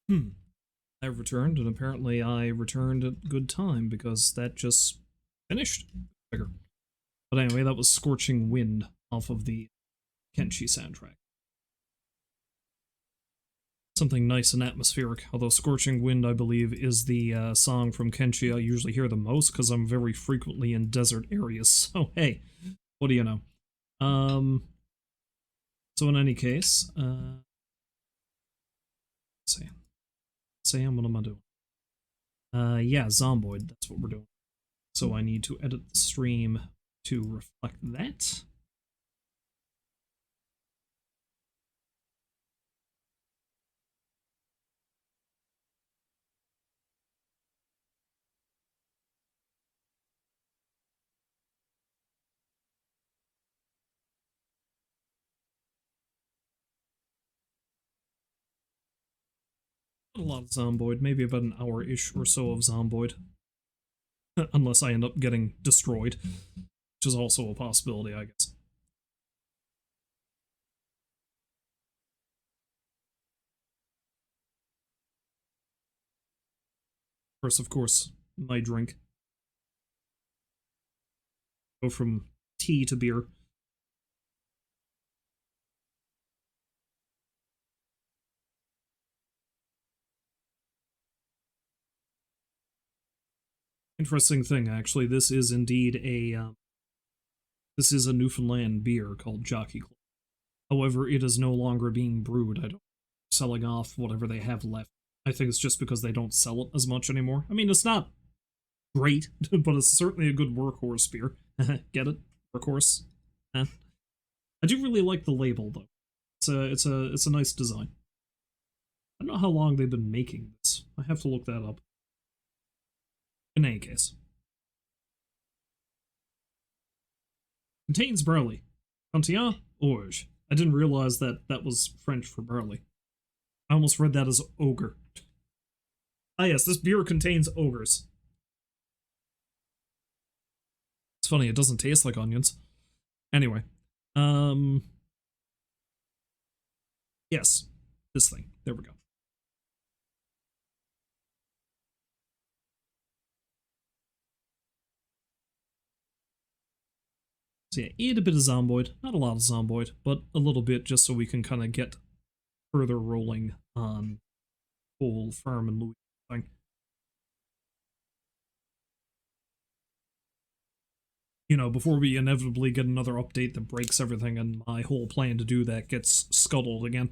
Hmm. I've returned, and apparently I returned at good time because that just finished. Figure. But anyway, that was Scorching Wind off of the Kenshi soundtrack. Something nice and atmospheric, although Scorching Wind, I believe, is the song from Kenshi I usually hear the most because I'm very frequently in desert areas, so hey, what do you know? So in any case, let's see. Sam, what am I doing? Yeah, Zomboid, that's what we're doing. So I need to edit the stream to reflect that. Not a lot of Zomboid, maybe about an hour-ish or so of Zomboid. Unless I end up getting destroyed, which is also a possibility, I guess. First, of course, my drink. Go from tea to beer. Interesting thing, actually. This is indeed this is a Newfoundland beer called Jockey Club. However, it is no longer being brewed. I don't selling off whatever they have left. I think it's just because they don't sell it as much anymore. I mean, it's not great, but it's certainly a good workhorse beer. Get it? Workhorse. Eh. I do really like the label though. It's a nice design. I don't know how long they've been making this. I have to look that up. In any case, contains barley. Cantillon orge. I didn't realize that that was French for barley. I almost read that as ogre. Ah yes, this beer contains ogres. It's funny, it doesn't taste like onions. Anyway, um, yes, this thing. There we go. So yeah, eat a bit of Zomboid. Not a lot of Zomboid, but a little bit just so we can kind of get further rolling on whole farm and Louisville thing. You know, before we inevitably get another update that breaks everything and my whole plan to do that gets scuttled again.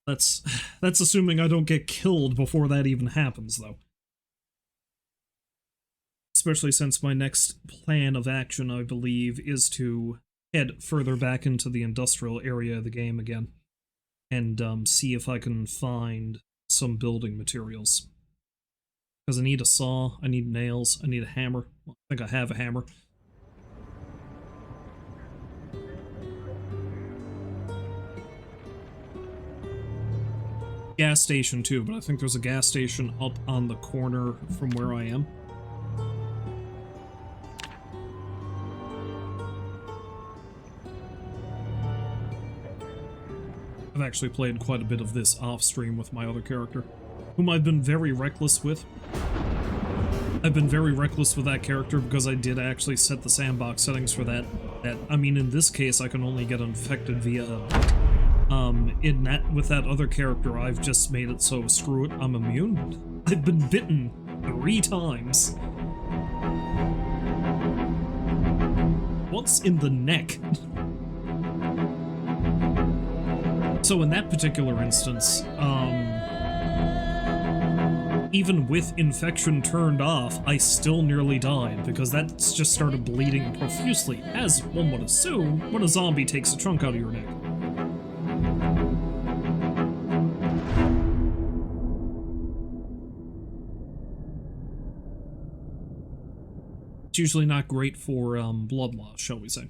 That's that's assuming I don't get killed before that even happens, though. Especially since my next plan of action, I believe, is to head further back into the industrial area of the game again and see if I can find some building materials. Because I need a saw, I need nails, I need a hammer. Well, I think I have a hammer. Gas station too, but I think there's a gas station up on the corner from where I am. I've actually played quite a bit of this off-stream with my other character, whom I've been very reckless with. I've been very reckless with that character because I did actually set the sandbox settings for that. I mean, in this case, I can only get infected via with that other character, I've just made it so screw it, I'm immune. I've been bitten 3 times. Once in the neck. So in that particular instance, even with infection turned off, I still nearly died, because that's just started bleeding profusely, as one would assume when a zombie takes a chunk out of your neck. It's usually not great for blood loss, shall we say.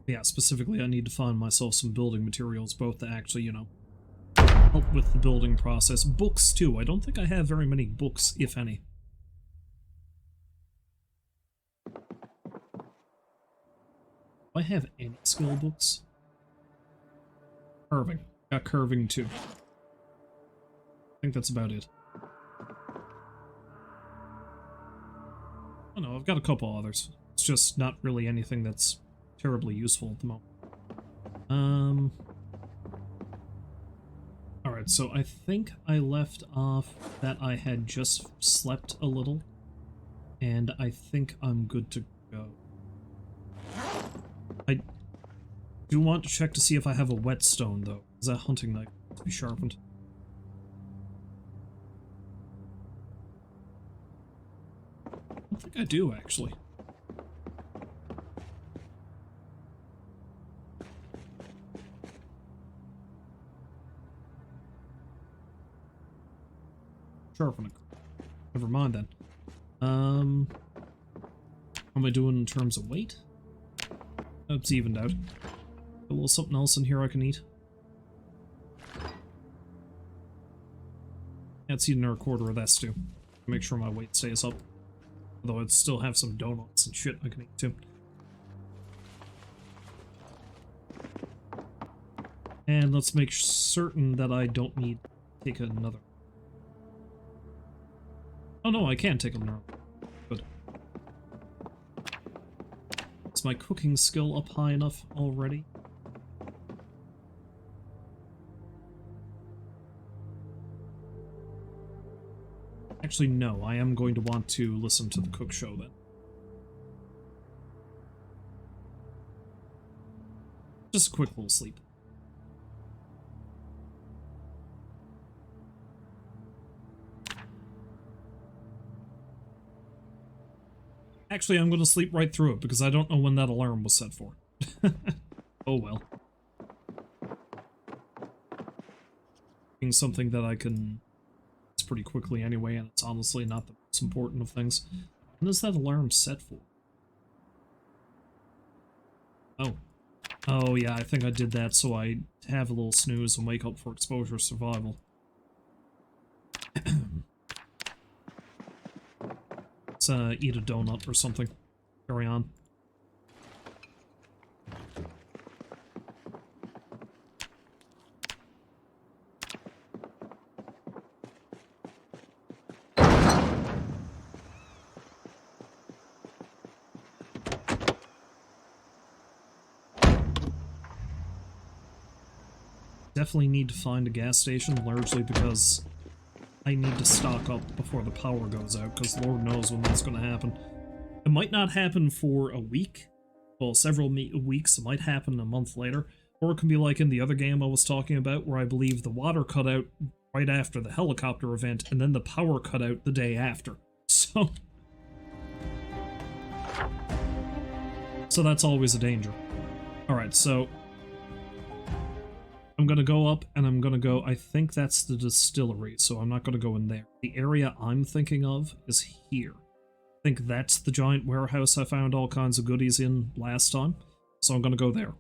Yeah, specifically I need to find myself some building materials, both to actually, you know, help with the building process. Books, too. I don't think I have very many books, if any. Do I have any skill books? Curving. Got curving, too. I think that's about it. Oh no, I've got a couple others. It's just not really anything that's terribly useful at the moment. Alright, so I think I left off that I had just slept a little, and I think I'm good to go. I do want to check to see if I have a whetstone, though. Is that hunting knife to be sharpened? I don't think I do, actually. Sharpen it. Never mind then. How am I doing in terms of weight? It's evened out. A little something else in here I can eat. Let's eat another quarter of that stew. Make sure my weight stays up. Although I'd still have some donuts and shit I can eat too. And let's make certain that I don't need to take another. Oh no, I can take another. Good. Is my cooking skill up high enough already? Actually, no. I am going to want to listen to the cook show then. Just a quick little sleep. Actually, I'm going to sleep right through it because I don't know when that alarm was set for. Oh well. Being something that I can... It's pretty quickly anyway, and it's honestly not the most important of things. When is that alarm set for? Oh. Oh yeah, I think I did that so I have a little snooze and wake up for exposure survival. Let's eat a donut or something. Carry on. Definitely need to find a gas station, largely because I need to stock up before the power goes out, because Lord knows when that's going to happen. It might not happen for a week, well, several weeks. It might happen a month later, or it can be like in the other game I was talking about, where I believe the water cut out right after the helicopter event, and then the power cut out the day after. So that's always a danger. Alright, so I'm gonna go up and I'm gonna go, I think that's the distillery, so I'm not gonna go in there. The area I'm thinking of is here. I think that's the giant warehouse I found all kinds of goodies in last time, so I'm gonna go there.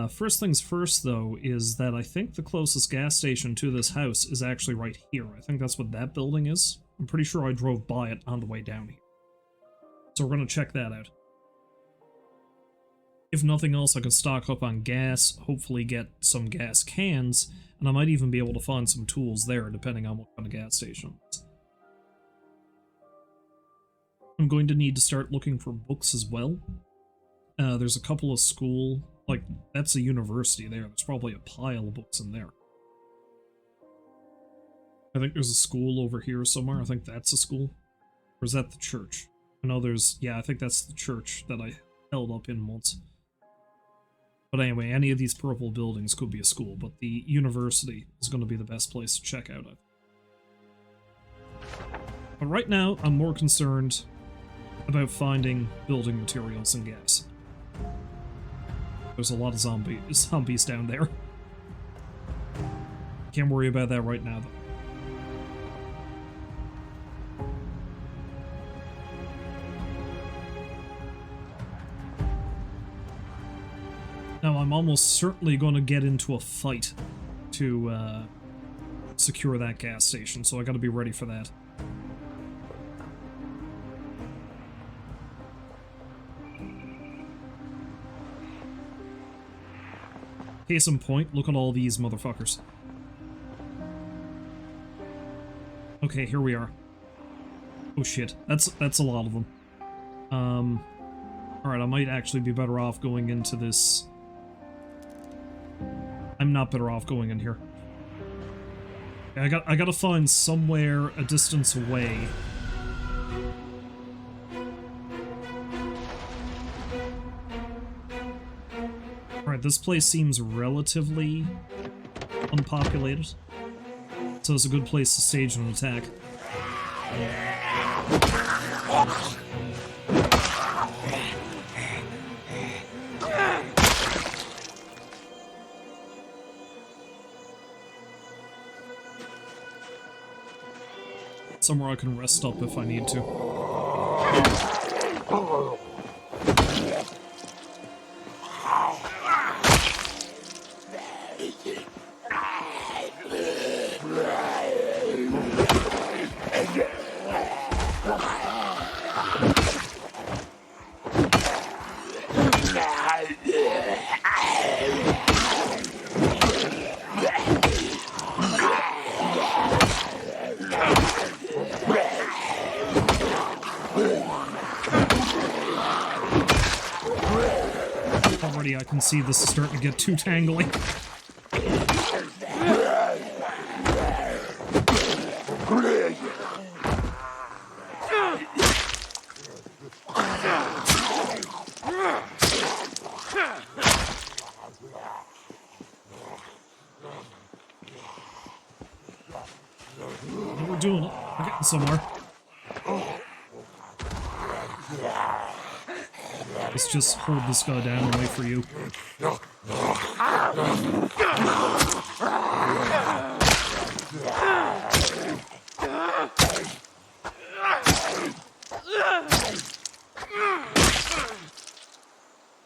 First things first, though, is that I think the closest gas station to this house is actually right here. I think that's what that building is. I'm pretty sure I drove by it on the way down here. So we're gonna check that out. If nothing else, I can stock up on gas, hopefully get some gas cans, and I might even be able to find some tools there, depending on what kind of gas station it is. I'm going to need to start looking for books as well. There's a couple of school, like, that's a university there. There's probably a pile of books in there. I think there's a school over here somewhere. I think that's a school. Or is that the church? I know there's, yeah, I think that's the church that I held up in once. But anyway, any of these purple buildings could be a school, but the university is going to be the best place to check out. But right now, I'm more concerned about finding building materials and gas. There's a lot of zombies down there. Can't worry about that right now, though. Now, I'm almost certainly going to get into a fight to secure that gas station, so I gotta be ready for that. Case in point, look at all these motherfuckers. Okay, here we are. Oh shit, that's a lot of them. Alright, I might actually be better off going into this. I'm not better off going in here. I gotta find somewhere a distance away. Alright, this place seems relatively unpopulated, so it's a good place to stage an attack. Somewhere I can rest up if I need to. Already I can see this is starting to get too tangly. We're doing it. We're getting somewhere. Let's just hold this guy down and wait for you.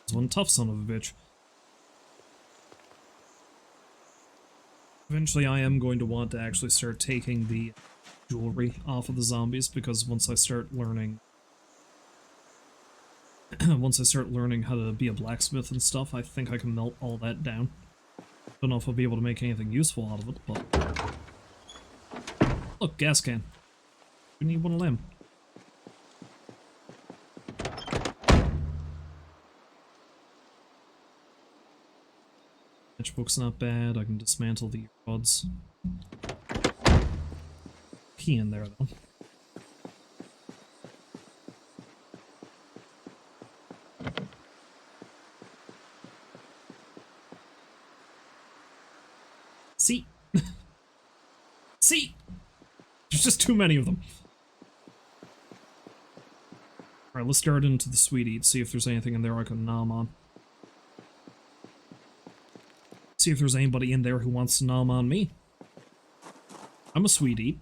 This one tough son of a bitch. Eventually I am going to want to actually start taking the jewelry off of the zombies, because once I start learning how to be a blacksmith and stuff, I think I can melt all that down. Don't know if I'll be able to make anything useful out of it, but... Look, gas can. We need one of them. Matchbook's not bad, I can dismantle the earbuds. Key in there, though. See? See? There's just too many of them. Alright, let's start into the sweet eat, see if there's anything in there I can nom on. See if there's anybody in there who wants to nom on me. I'm a sweet eat.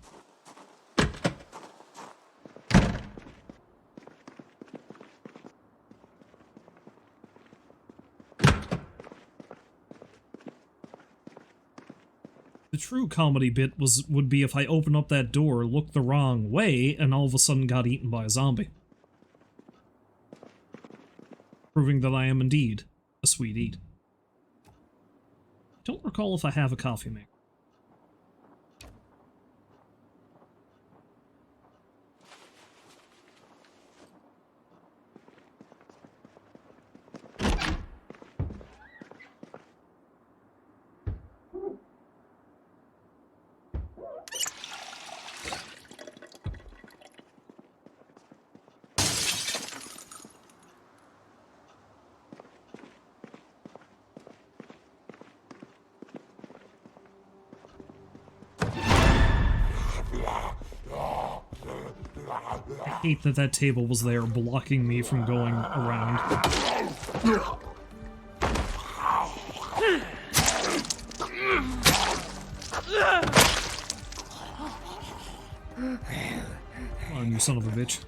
The true comedy bit would be if I open up that door, look the wrong way, and all of a sudden got eaten by a zombie. Proving that I am indeed a sweet eat. Don't recall if I have a coffee maker. I hate that that table was there blocking me from going around. Come on, you son of a bitch.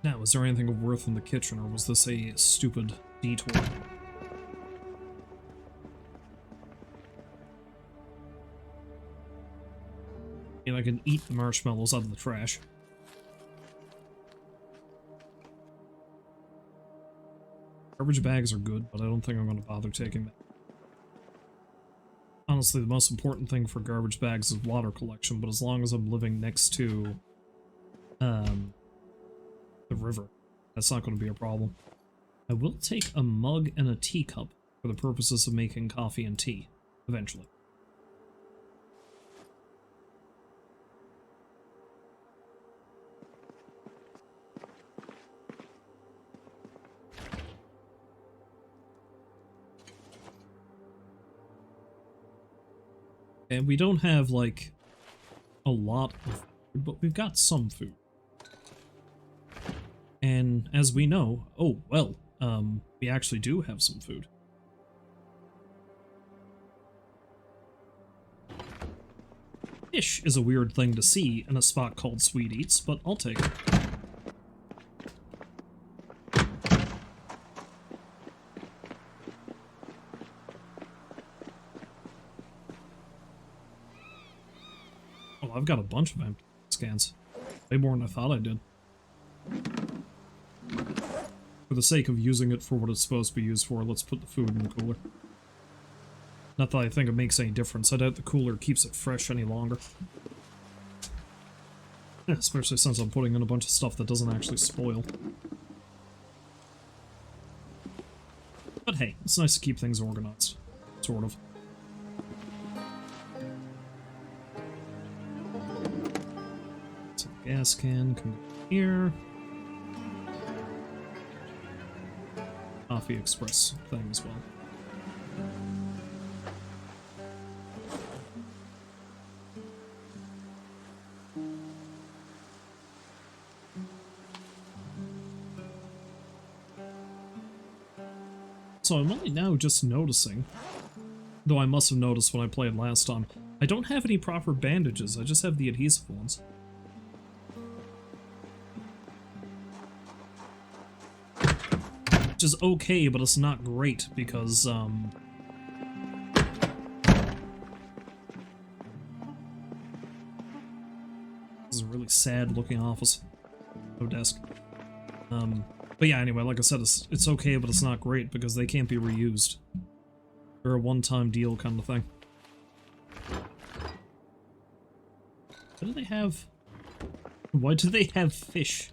Now, was there anything of worth in the kitchen, or was this a stupid detour? And I can eat the marshmallows out of the trash. Garbage bags are good, but I don't think I'm going to bother taking them. Honestly, the most important thing for garbage bags is water collection, but as long as I'm living next to the river, that's not going to be a problem. I will take a mug and a teacup for the purposes of making coffee and tea, eventually. And we don't have, like, a lot of food, but we've got some food. And as we know, oh, well, we actually do have some food. Fish is a weird thing to see in a spot called Sweet Eats, but I'll take it. Oh, I've got a bunch of empty scans. Way more than I thought I did. For the sake of using it for what it's supposed to be used for, let's put the food in the cooler. Not that I think it makes any difference. I doubt the cooler keeps it fresh any longer. Yeah, especially since I'm putting in a bunch of stuff that doesn't actually spoil. But hey, it's nice to keep things organized. Sort of. So the gas can can go here. Coffee Express thing as well. So I'm only now just noticing, though I must have noticed when I played last time, I don't have any proper bandages, I just have the adhesive ones. Which is okay, but it's not great, because, this is a really sad-looking office. No desk. But yeah, anyway, like I said, it's okay, but it's not great, because they can't be reused. They're a one-time deal kind of thing. What do they have? Why do they have fish?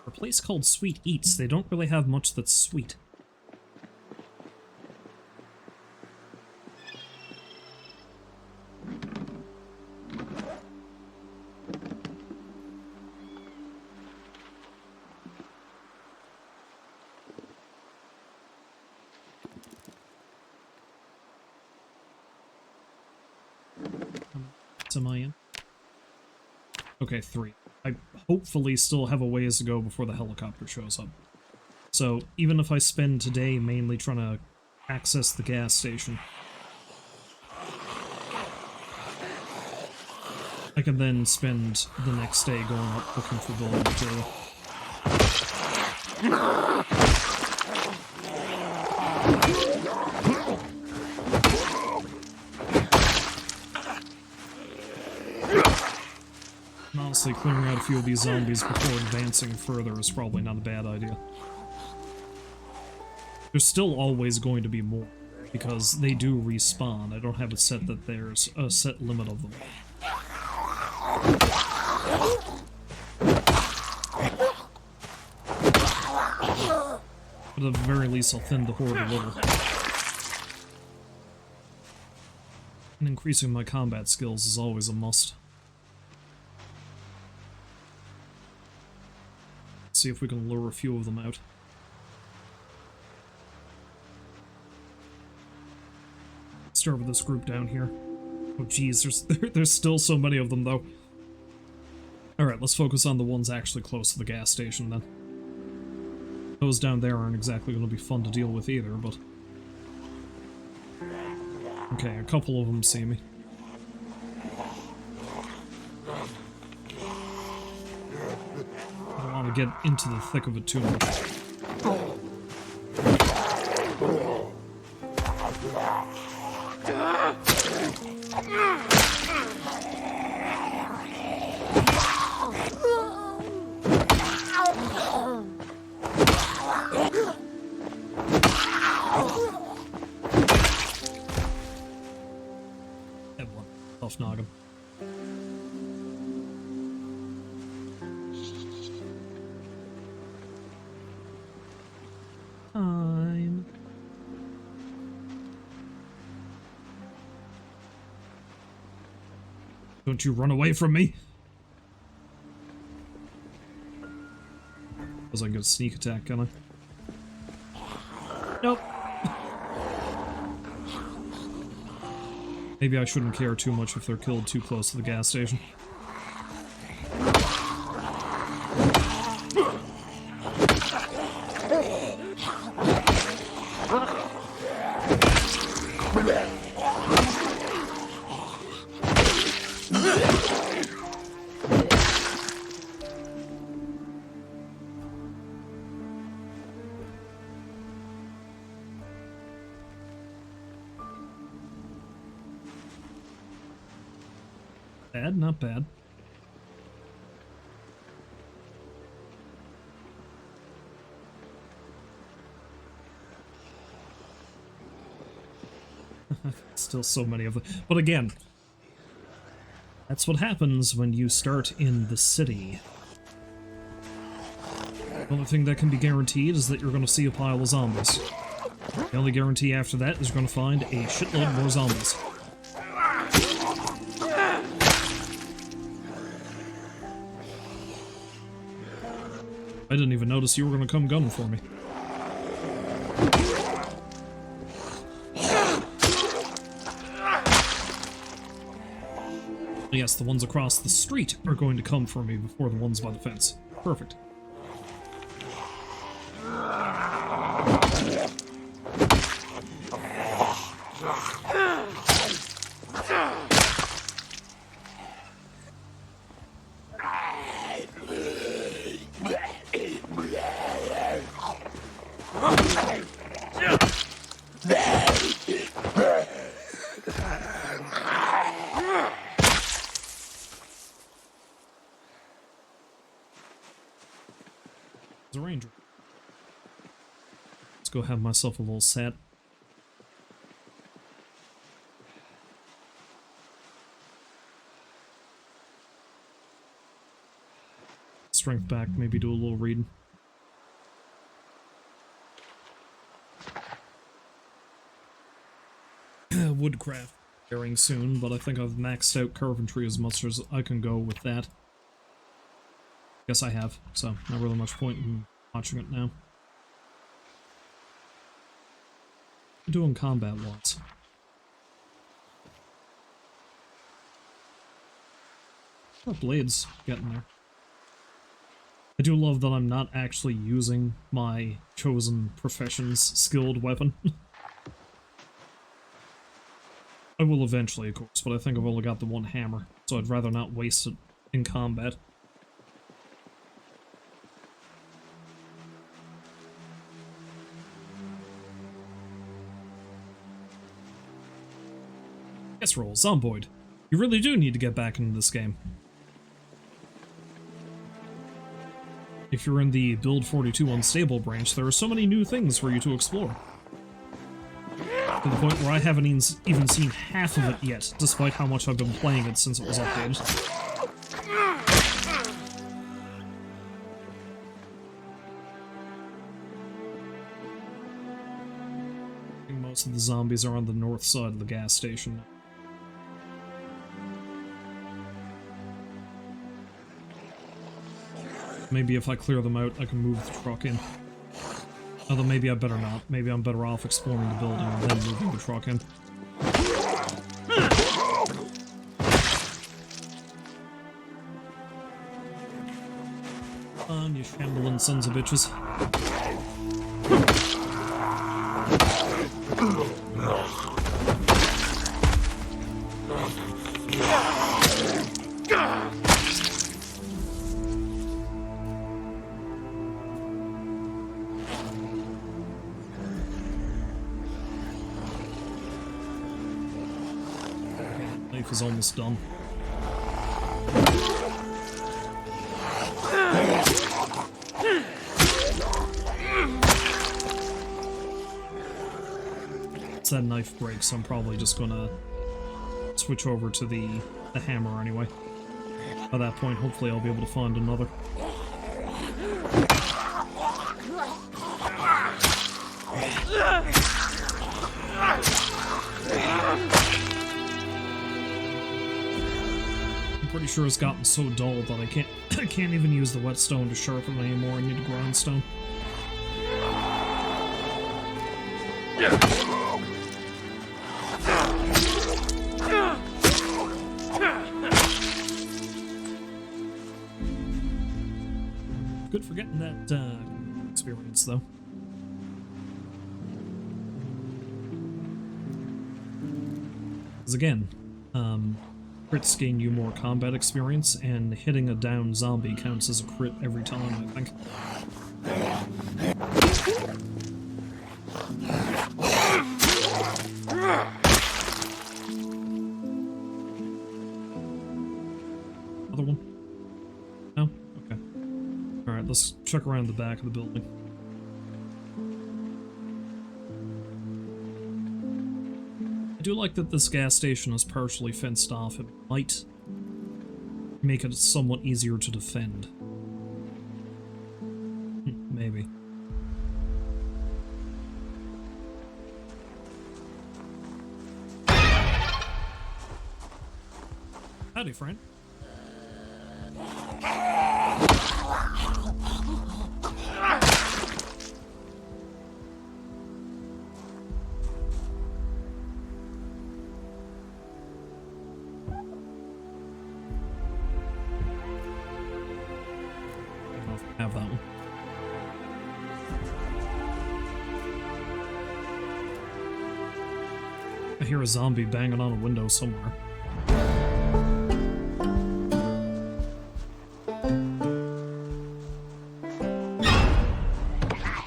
A place called Sweet Eats, they don't really have much that's sweet. Am I in? Okay, 3. I hopefully still have a ways to go before the helicopter shows up. So, even if I spend today mainly trying to access the gas station, I can then spend the next day going up looking for building material. Honestly, clearing out a few of these zombies before advancing further is probably not a bad idea. There's still always going to be more, because they do respawn. I don't have it set that there's a set limit of them. But at the very least, I'll thin the horde a little. And increasing my combat skills is always a must. See if we can lure a few of them out. Start with this group down here. Oh geez, there's still so many of them though. Alright, let's focus on the ones actually close to the gas station then. Those down there aren't exactly going to be fun to deal with either, but... Okay, a couple of them see me. get into the thick of it too much. That one. Tough noggin. Time. Don't you run away from me! Was I get a sneak attack, can I? Nope. Maybe I shouldn't care too much if they're killed too close to the gas station. Bad, not bad. Still so many of them. But again, that's what happens when you start in the city. The only thing that can be guaranteed is that you're going to see a pile of zombies. The only guarantee after that is you're going to find a shitload more zombies. I didn't even notice you were going to come gunning for me. Yes, the ones across the street are going to come for me before the ones by the fence. Perfect. A ranger. Let's go have myself a little set. Strength back, maybe do a little reading. Woodcraft airing soon, but I think I've maxed out carpentry as much as I can go with that. Guess I have, so not really much point in watching it now. I'm doing combat once. Oh, blades getting there. I do love that I'm not actually using my chosen profession's skilled weapon. I will eventually, of course, but I think I've only got the one hammer, so I'd rather not waste it in combat. Yes, roll, Zomboid. You really do need to get back into this game. If you're in the Build 42 Unstable branch, there are so many new things for you to explore. To the point where I haven't even seen half of it yet, despite how much I've been playing it since it was updated. I think most of the zombies are on the north side of the gas station. Maybe if I clear them out, I can move the truck in. Although maybe I better not. Maybe I'm better off exploring the building and then moving the truck in. Come on, you shambling sons of bitches. life is almost done. Once that knife breaks, I'm probably just gonna switch over to the hammer anyway. By that point, hopefully I'll be able to find another. I'm pretty sure it's gotten so dull that I can't even use the whetstone to sharpen it anymore. I need a grindstone. Good for getting that experience, though. Because again, crits gain you more combat experience, and hitting a down zombie counts as a crit every time, I think. Another one? No? Okay. Alright, let's check around the back of the building. I do like that this gas station is partially fenced off. It might make it somewhat easier to defend. Maybe. Howdy, friend. Have that one. I hear a zombie banging on a window somewhere.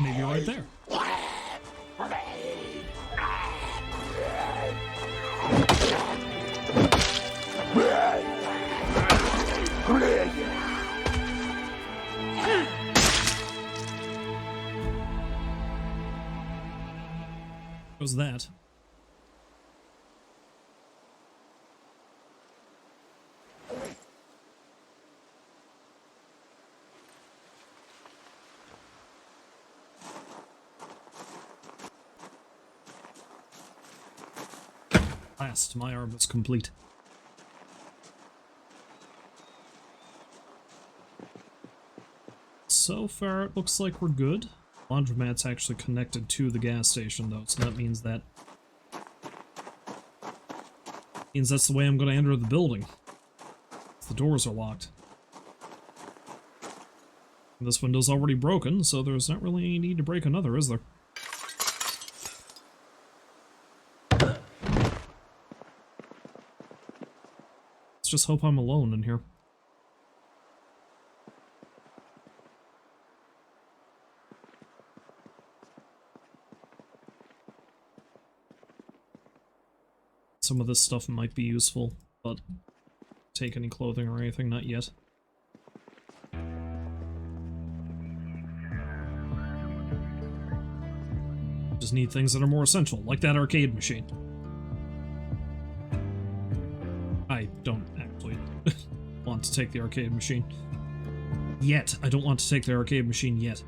Maybe right there. What was that? Last, my arm is complete. So far, it looks like we're good. Laundromat's actually connected to the gas station, though, so that means that... that's the way I'm going to enter the building. The doors are locked. This window's already broken, so there's not really any need to break another, is there? Let's just hope I'm alone in here. Some of this stuff might be useful, but take any clothing or anything, not yet. Just need things that are more essential, like that arcade machine. I don't actually want to take the arcade machine. Yet. I don't want to take the arcade machine yet.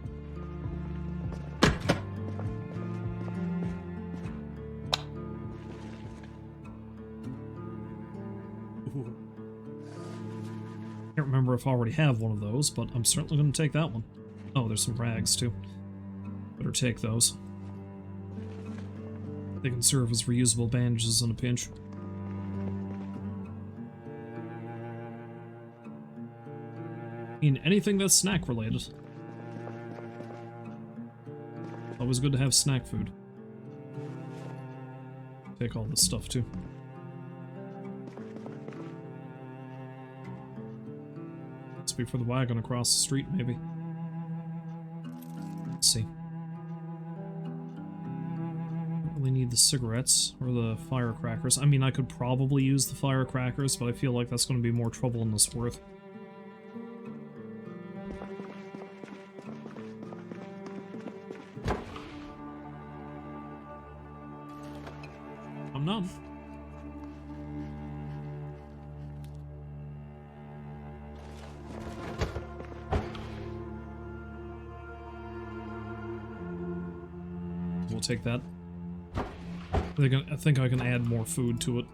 Can't remember if I already have one of those, but I'm certainly going to take that one. Oh, there's some rags, too. Better take those. They can serve as reusable bandages in a pinch. I mean, anything that's snack-related. Always good to have snack food. Take all this stuff, too. Must be for the wagon across the street, maybe. Let's see. Don't really need need the cigarettes or the firecrackers. I mean, I could probably use the firecrackers, but I feel like that's going to be more trouble than it's worth. I'm done. We'll take that. I think I can add more food to it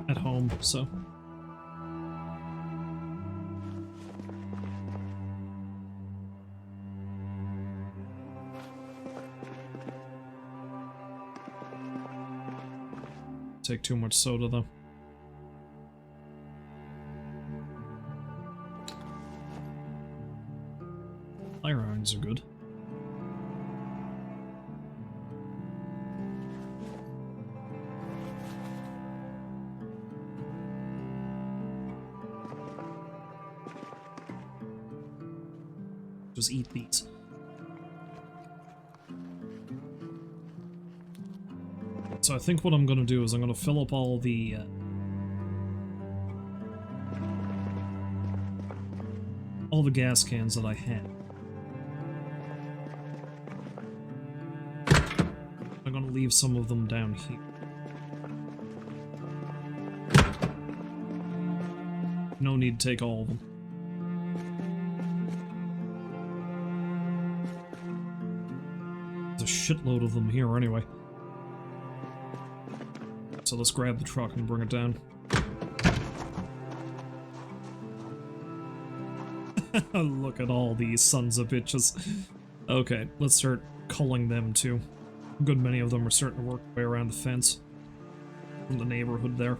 at home, so. Take too much soda though. Fire irons are good. Just eat these. So I think what I'm going to do is I'm going to fill up all the gas cans that I had. I'm going to leave some of them down here. No need to take all of them. There's a shitload of them here anyway. So let's grab the truck and bring it down. Look at all these sons of bitches. Okay, let's start culling them too. A good many of them are starting to work their way around the fence from the neighborhood there.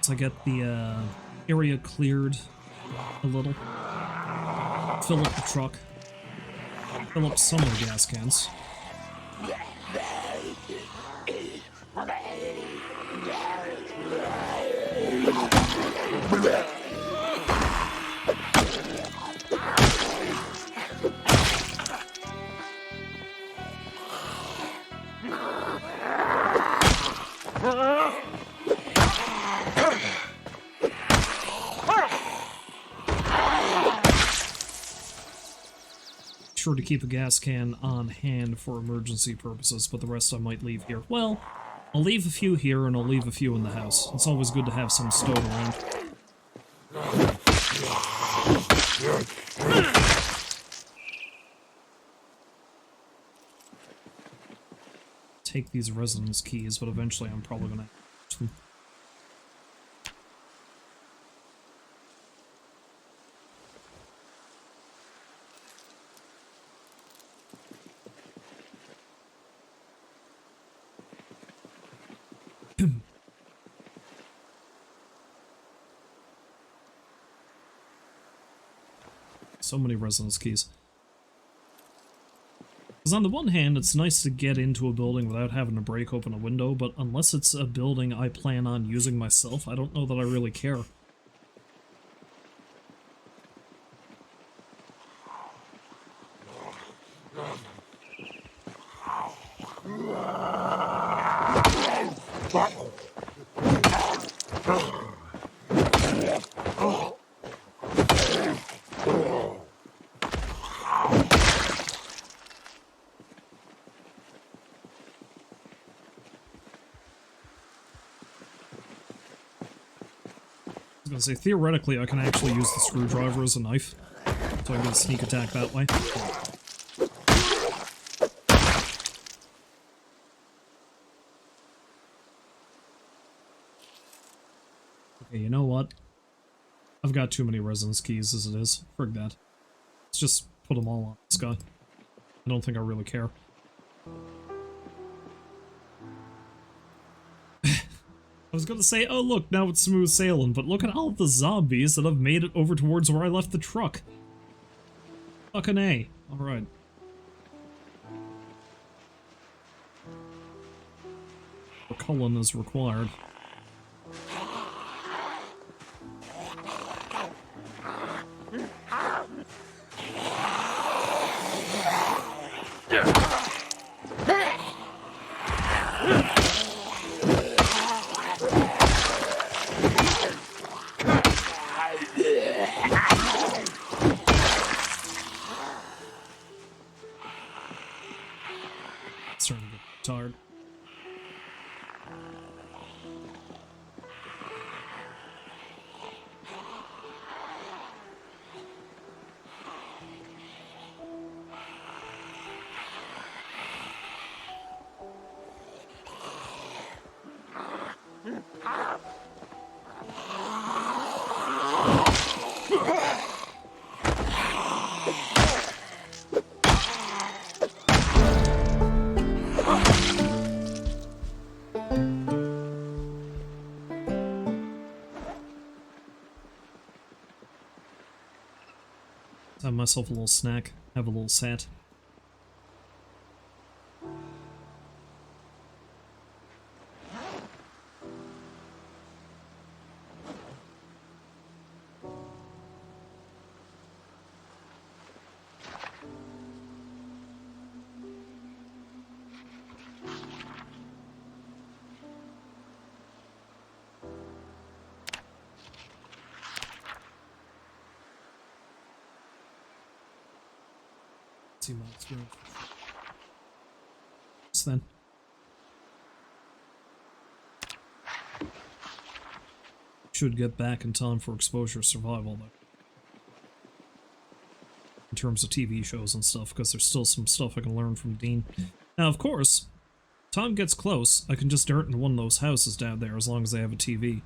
I get the area cleared a little. Fill up the truck. Fill up some of the gas cans. Sure to keep a gas can on hand for emergency purposes, but the rest I might leave here. Well, I'll leave a few here and I'll leave a few in the house. It's always good to have some stowed around. Take these residence keys, but eventually I'm probably gonna use them. So many residence keys. Because on the one hand, it's nice to get into a building without having to break open a window, but unless it's a building I plan on using myself, I don't know that I really care. I was gonna say, theoretically, I can actually use the screwdriver as a knife, so I can sneak attack that way. Okay, you know what? I've got too many residence keys as it is. Frig that. Let's just put them all on this guy. I don't think I really care. I was gonna say, oh look, now it's smooth sailing, but look at all the zombies that have made it over towards where I left the truck. Fucking A. Alright. Cullen is required. Starting to get tired. Have myself a little snack, have a little sat. See my experience. Then. Should get back in time for exposure survival, though. In terms of TV shows and stuff, because there's still some stuff I can learn from Dean. Now, of course, time gets close, I can just dirt in one of those houses down there as long as they have a TV.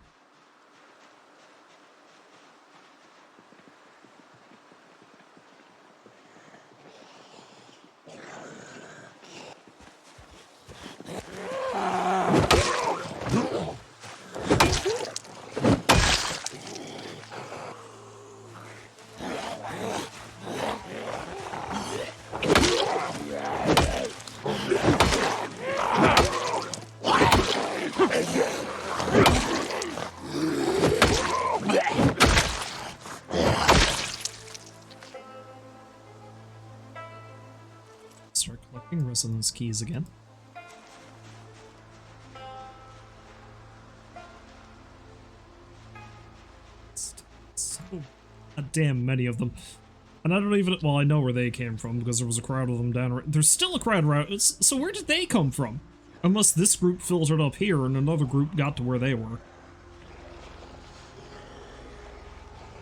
Start collecting residence keys again. So goddamn many of them. And I don't even, well, I know where they came from because there was a crowd of them down. There's still a crowd around. So where did they come from? Unless this group filtered up here and another group got to where they were.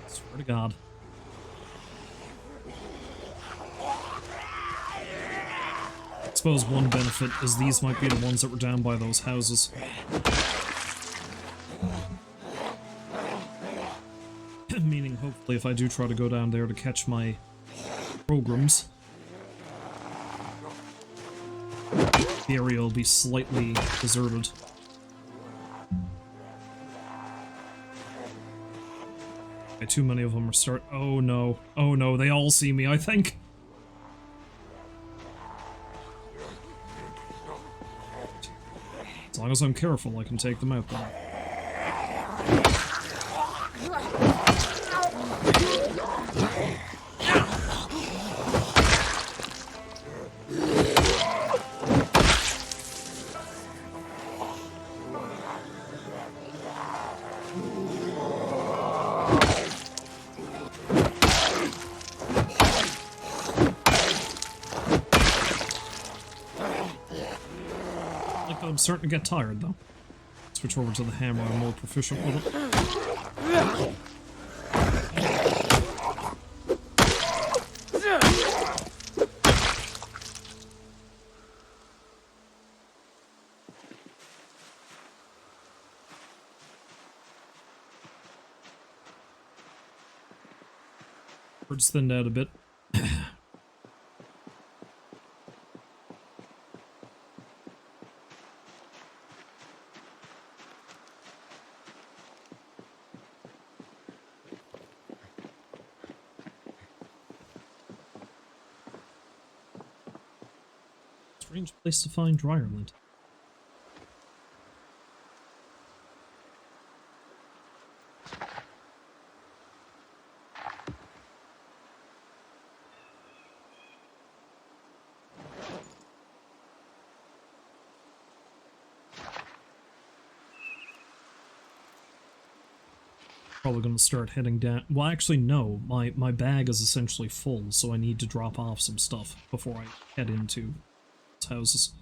I swear to God. I suppose one benefit is these might be the ones that were down by those houses. Meaning, hopefully, if I do try to go down there to catch my programs, the area will be slightly deserted. Okay, too many of them are oh no. Oh no, they all see me, I think. As long as I'm careful, I can take them out there. I'm starting to get tired, though. Switch over to the hammer, I'm more proficient with it. Bird's thinned out a bit. Strange place to find dryer lint. Probably gonna start heading down. Well, actually, no. My bag is essentially full, so I need to drop off some stuff before I head into houses.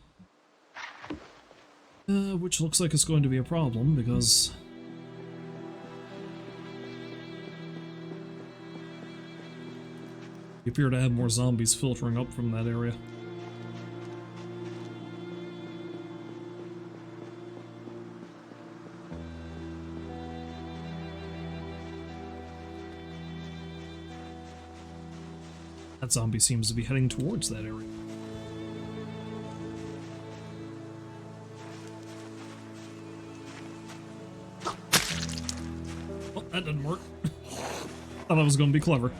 Which looks like it's going to be a problem, because you appear to have more zombies filtering up from that area. That zombie seems to be heading towards that area. Oh, that didn't work. Thought I was going to be clever.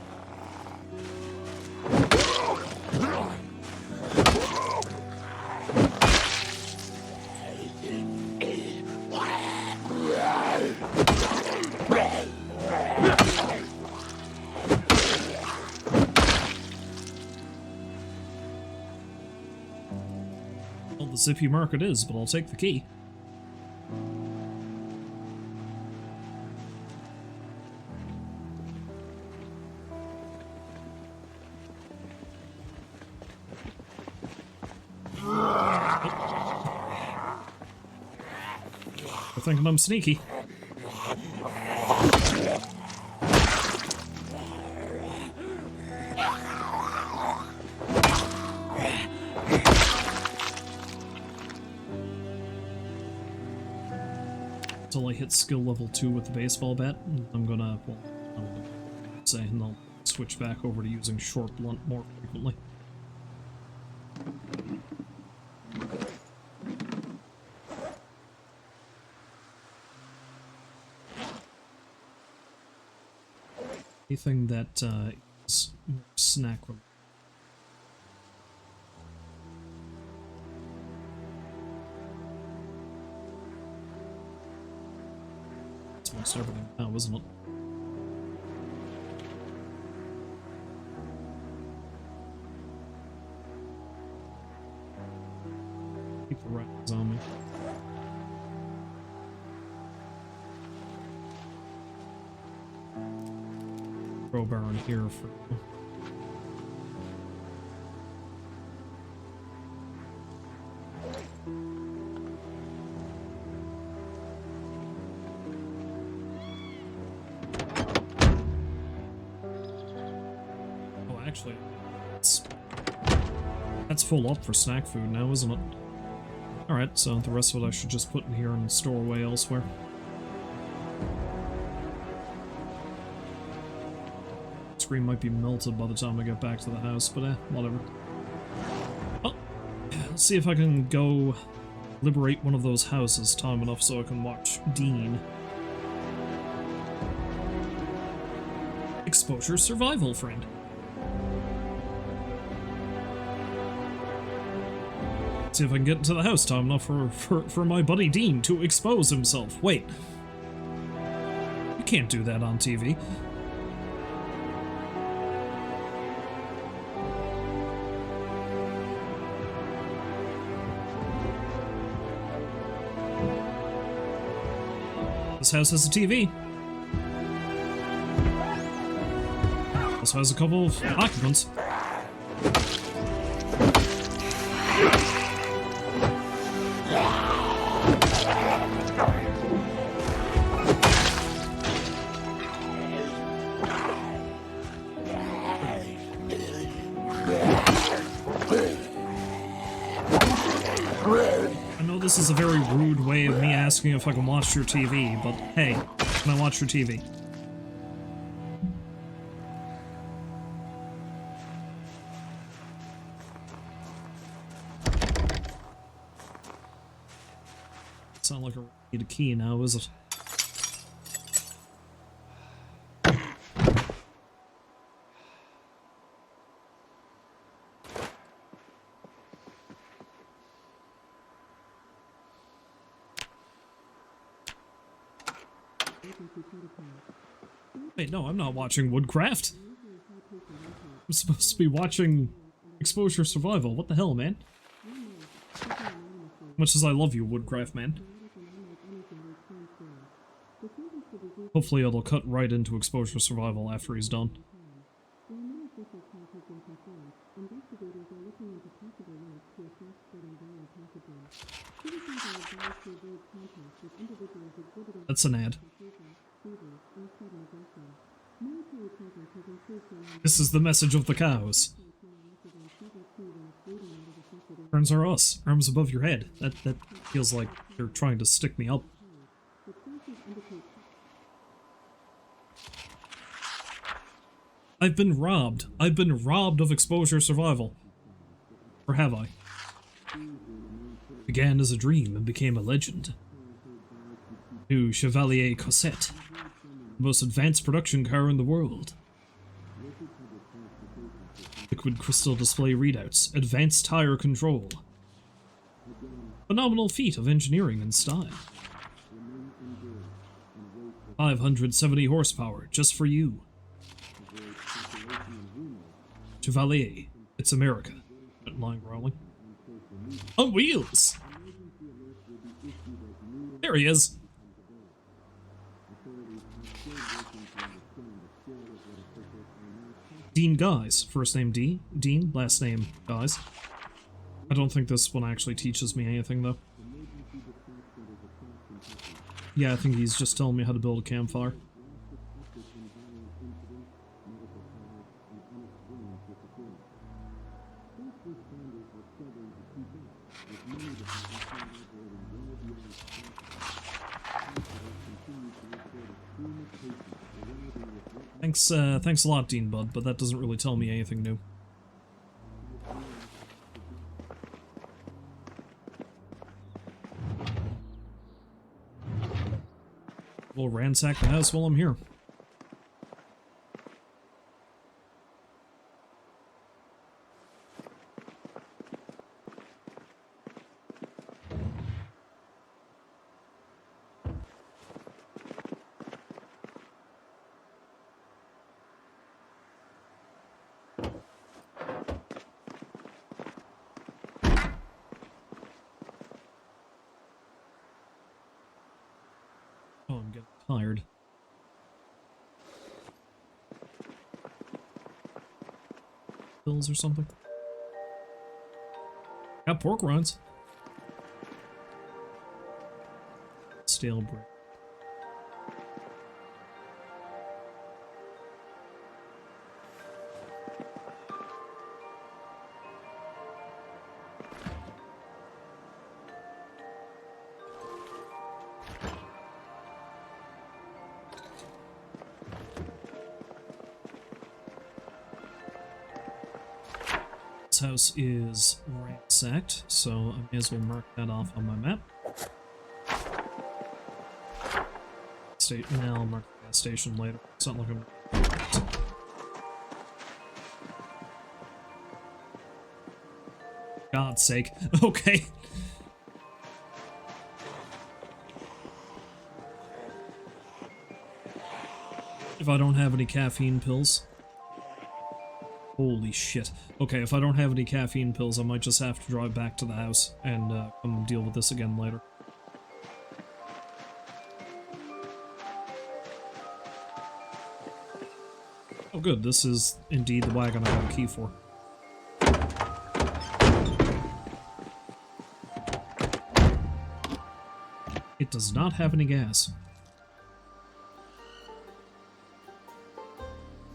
Well, the zippy mark it is, but I'll take the key. They're thinking I'm sneaky. Until I hit skill level 2 with the baseball bat, I'm gonna, well, I'll say, and I'll switch back over to using short blunt more frequently. Anything that is more snack related. It's almost everything now, isn't it? Keep the rats on me. Crowbar in here for... Oh, actually, that's full up for snack food now, isn't it? Alright, so the rest of it I should just put in here and store away elsewhere. Screen might be melted by the time I get back to the house, but whatever. Oh, let's see if I can go liberate one of those houses time enough so I can watch Dean. Exposure survival, friend. See if I can get into the house time enough for my buddy Dean to expose himself. Wait. You can't do that on TV. This house has a TV. Also has a couple of occupants. This is a very rude way of me asking if I can watch your TV, but hey, can I watch your TV? It's not like I need a key now, is it? Wait, no, I'm not watching Woodcraft. I'm supposed to be watching Exposure Survival. What the hell, man? Much as I love you, Woodcraft, man. Hopefully it'll cut right into Exposure Survival after he's done. That's an ad. This is the message of the cows. Turns are us. Arms above your head. That feels like they're trying to stick me up. I've been robbed. I've been robbed of Exposure Survival. Or have I? Began as a dream and became a legend. New Chevalier Cosette. The most advanced production car in the world. Liquid crystal display readouts. Advanced tire control. Phenomenal feat of engineering and style. 570 horsepower, just for you. Chevalier. It's America. Line growling. On wheels! There he is! Dean Guys. First name D. Dean, last name Guys. I don't think this one actually teaches me anything, though. Yeah, I think he's just telling me how to build a campfire. Thanks a lot, Dean Bud, but that doesn't really tell me anything new. We'll ransack the house while I'm here. Oh, I'm getting tired. Pills or something? Got pork rinds. Stale bread. This house is ransacked, so I may as well mark that off on my map. Now I'll mark the gas station later. It's not looking. God's sake. Okay. If I don't have any caffeine pills. Holy shit. Okay, if I don't have any caffeine pills, I might just have to drive back to the house and come deal with this again later. Oh good, this is indeed the wagon I have a key for. It does not have any gas.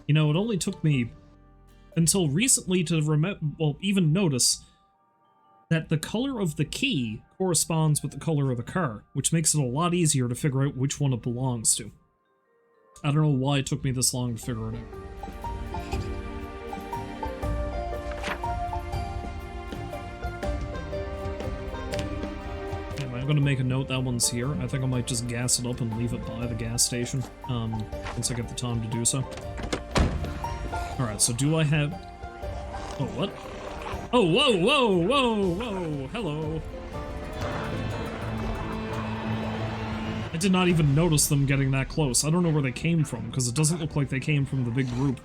You know, it only took me until recently to even notice that the color of the key corresponds with the color of the car, which makes it a lot easier to figure out which one it belongs to. I don't know why it took me this long to figure it out. Anyway, I'm gonna make a note that one's here. I think I might just gas it up and leave it by the gas station, once I get the time to do so. Alright, so do I have... Oh, what? Oh, whoa, whoa, whoa, whoa, hello. I did not even notice them getting that close. I don't know where they came from, because it doesn't look like they came from the big group.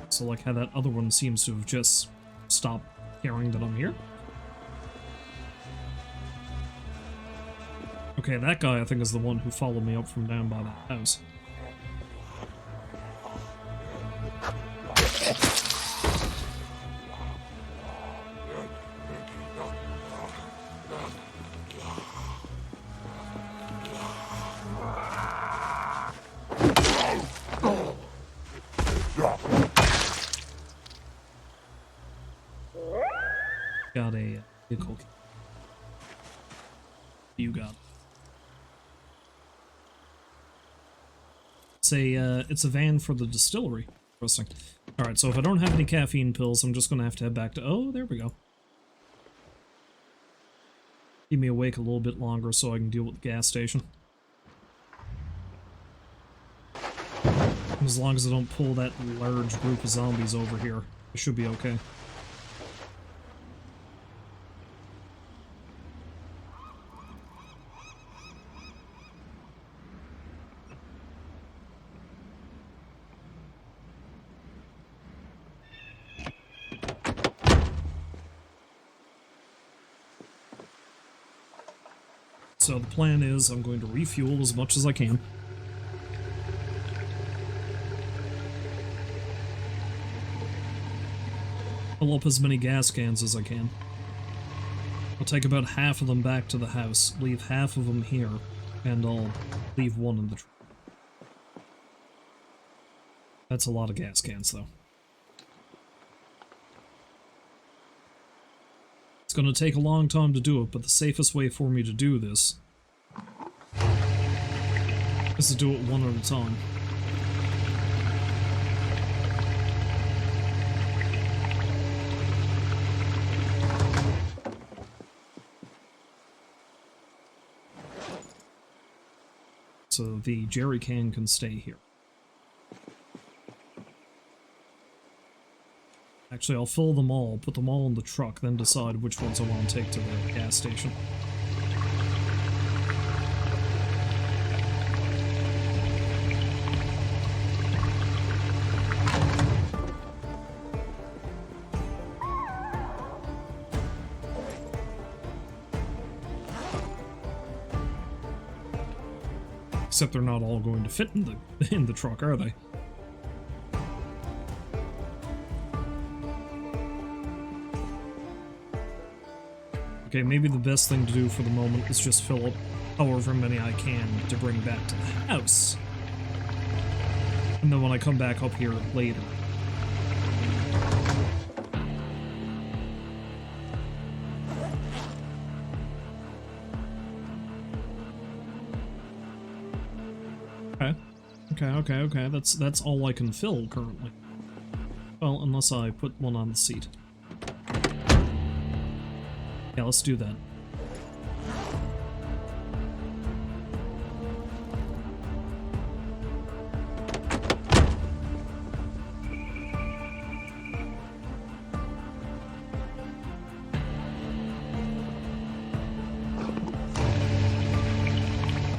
So like how that other one seems to have just stopped caring that I'm here. Okay, that guy I think is the one who followed me up from down by that house. Got a vehicle. You got it. It's a van for the distillery. Interesting. Alright, so if I don't have any caffeine pills, I'm just gonna have to head back to... Oh, there we go. Keep me awake a little bit longer so I can deal with the gas station. As long as I don't pull that large group of zombies over here, I should be okay. So the plan is I'm going to refuel as much as I can. Fill up as many gas cans as I can. I'll take about half of them back to the house, leave half of them here, and I'll leave one in the truck. That's a lot of gas cans, though. It's gonna take a long time to do it, but the safest way for me to do this is to do it one at a time. So the jerry can stay here. Actually, I'll fill them all, put them all in the truck, then decide which ones I want to take to the gas station. Except they're not all going to fit in the truck, are they? Okay, maybe the best thing to do for the moment is just fill up however many I can to bring back to the house. And then when I come back up here later. Okay. That's all I can fill currently. Well, unless I put one on the seat. Yeah, let's do that.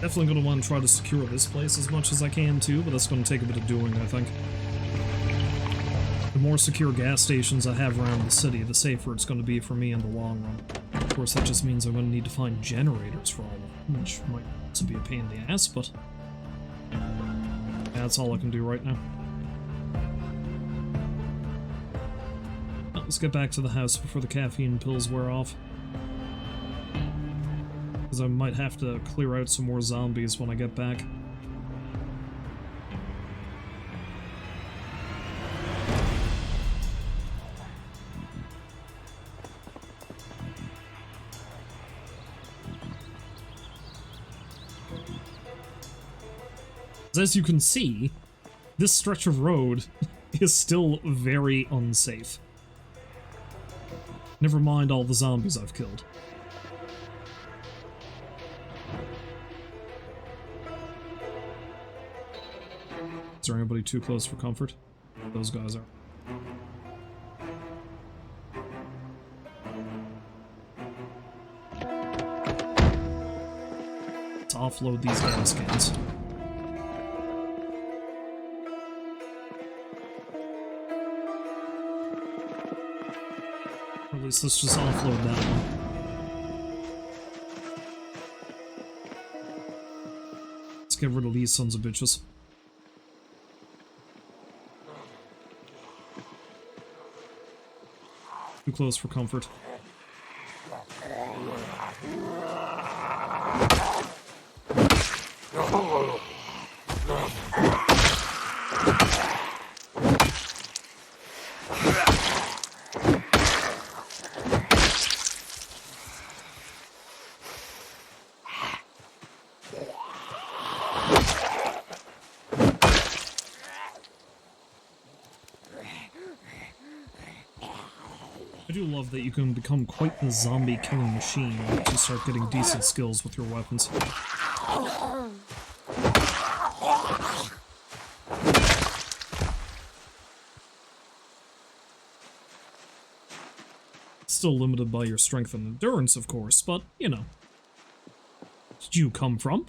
Definitely going to want to try to secure this place as much as I can too, but that's going to take a bit of doing, I think. The more secure gas stations I have around the city, the safer it's going to be for me in the long run. Of course, that just means I'm going to need to find generators for all of them, which might also be a pain in the ass, but yeah, that's all I can do right now. Let's get back to the house before the caffeine pills wear off. Because I might have to clear out some more zombies when I get back. As you can see, this stretch of road is still very unsafe. Never mind all the zombies I've killed. Is there anybody too close for comfort? Those guys are. Let's offload these gas cans. Or at least let's just offload that one. Let's get rid of these sons of bitches. Too close for comfort. I do love that you can become quite the zombie killing machine once you start getting decent skills with your weapons. Still limited by your strength and endurance, of course, but, you know. Where did you come from?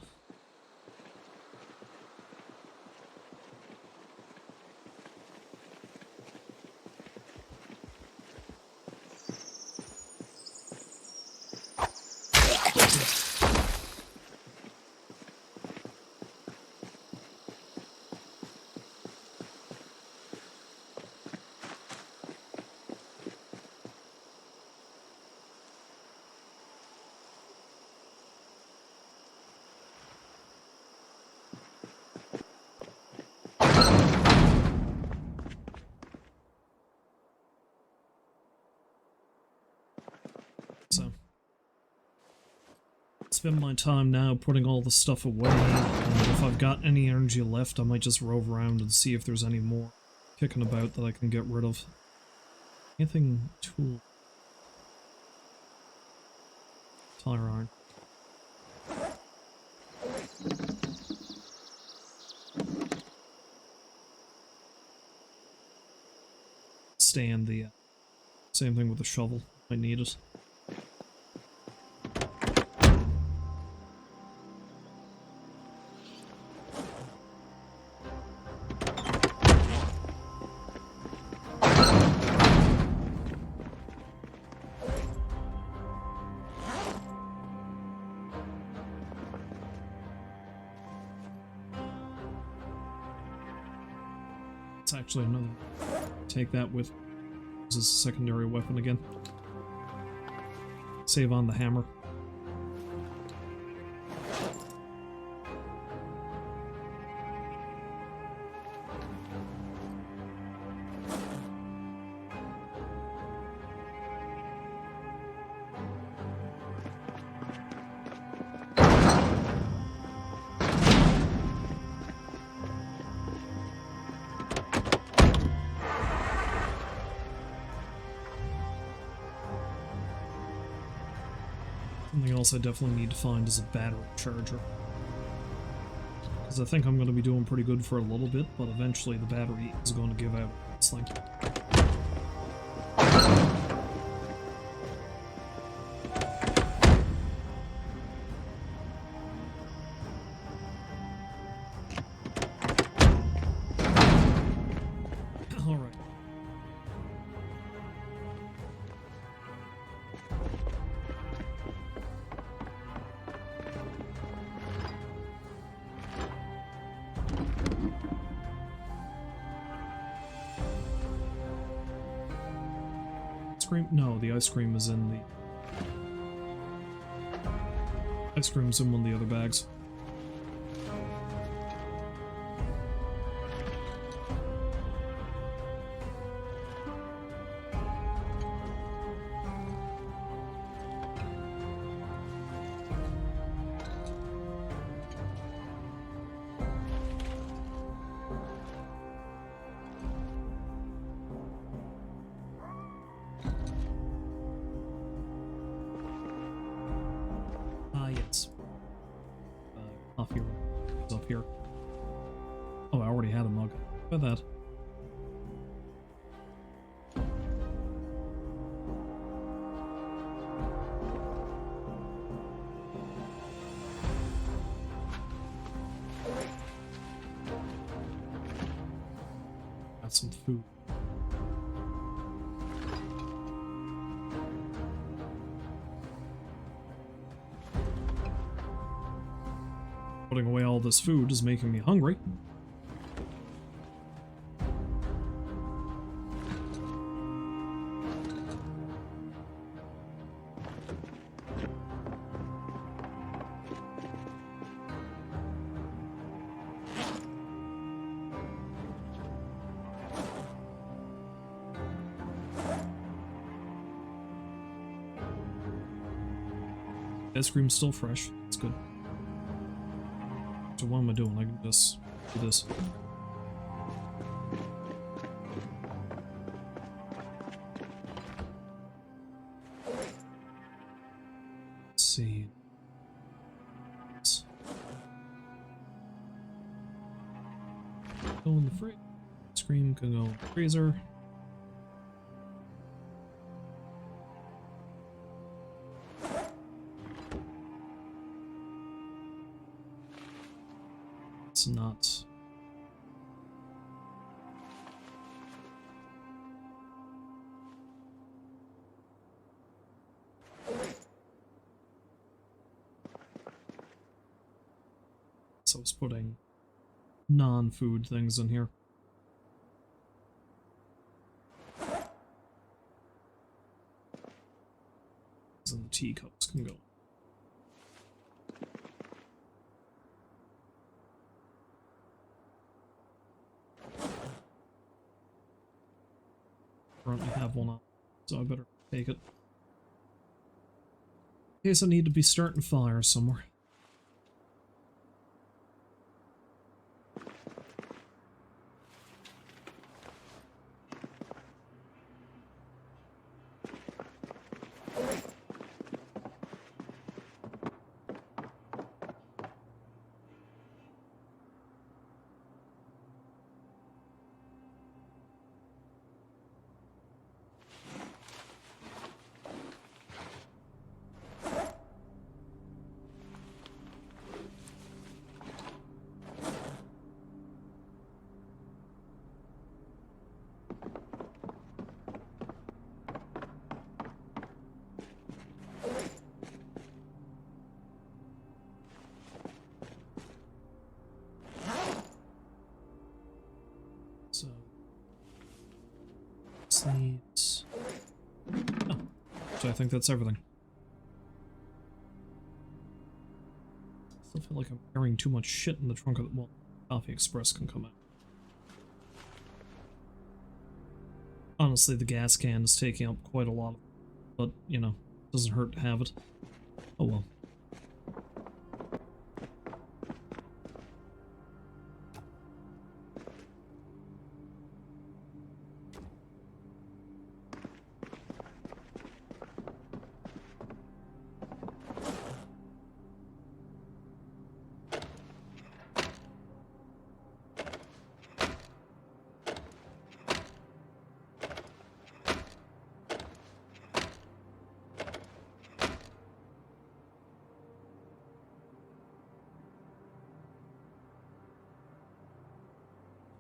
So, spend my time now putting all the stuff away, and if I've got any energy left, I might just rove around and see if there's any more kicking about that I can get rid of. Anything tool? Tire iron. Stand the same thing with the shovel. I need it. It's actually another. Take that with as a secondary weapon again. Save on the hammer. Something else I definitely need to find is a battery charger. Because I think I'm going to be doing pretty good for a little bit, but eventually the battery is going to give out. It's like... Alright. Cream? No, the ice cream is in the... Ice cream's in one of the other bags. off here. It's up here. Oh, I already had a mug. Look at that. Got some food. Putting away all this food is making me hungry. Ice cream's still fresh. It's good. So what am I doing? I can just do this. Let's see. Go in the fridge. Ice cream can go in the freezer. Not so I was putting non-food things in here. And the teacups can go. Currently have one on, so I better take it. In case I need to be starting fire somewhere. So, sleeves. Oh, so I think that's everything. I still feel like I'm carrying too much shit in the trunk of the... Well, Coffee Express can come out. Honestly, the gas can is taking up quite a lot of it, but, you know, doesn't hurt to have it. Oh well.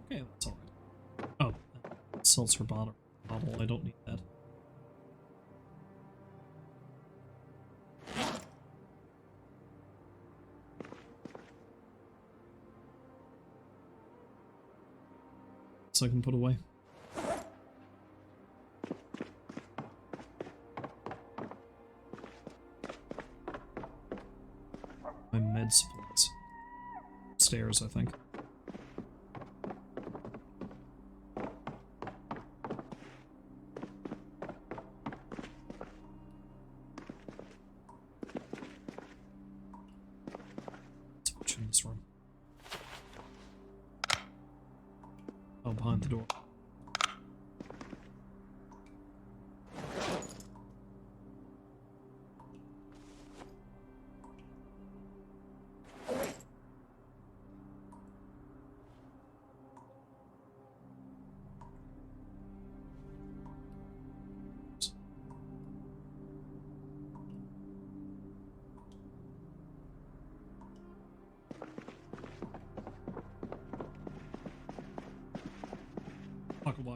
Okay, that's alright. Oh, seltzer bottle. I don't need that. So I can put away. My med supplies. Upstairs, I think. In this room. Oh, behind the door.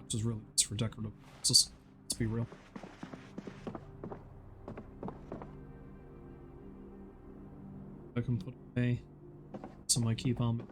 box is really just for decorative purposes. Let's be real. I can put away some I keep on me.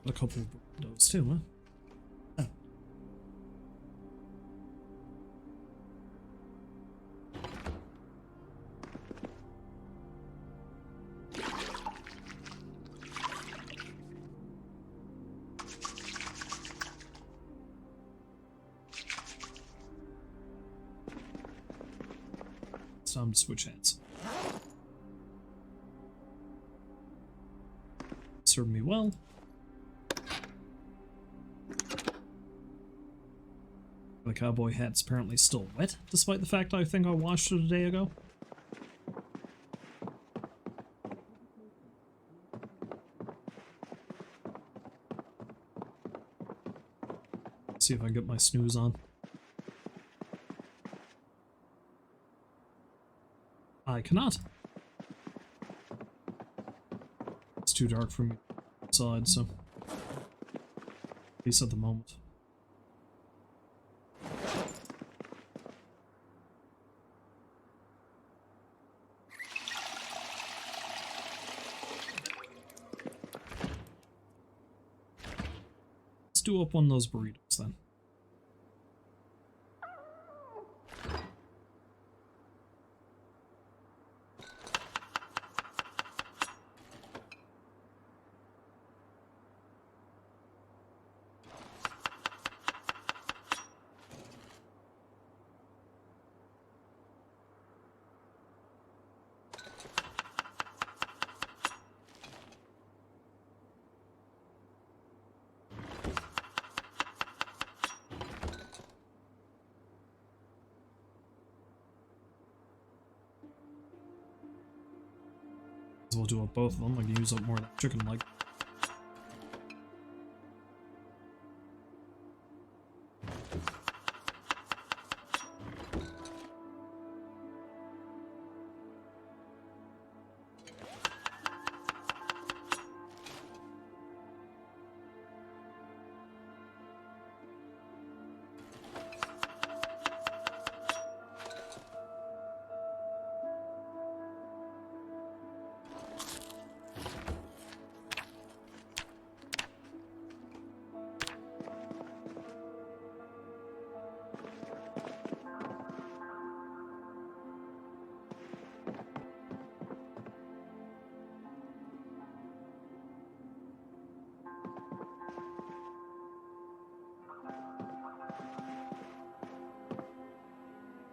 A couple of windows too, huh? It's time to switch hands. Served me well. The cowboy hat's apparently still wet, despite the fact I think I washed it a day ago. See if I can get my snooze on. I cannot. It's too dark for me outside, so at least at the moment. Let's do up one of those burritos then. We'll do up both of them. I can use up more of that chicken leg.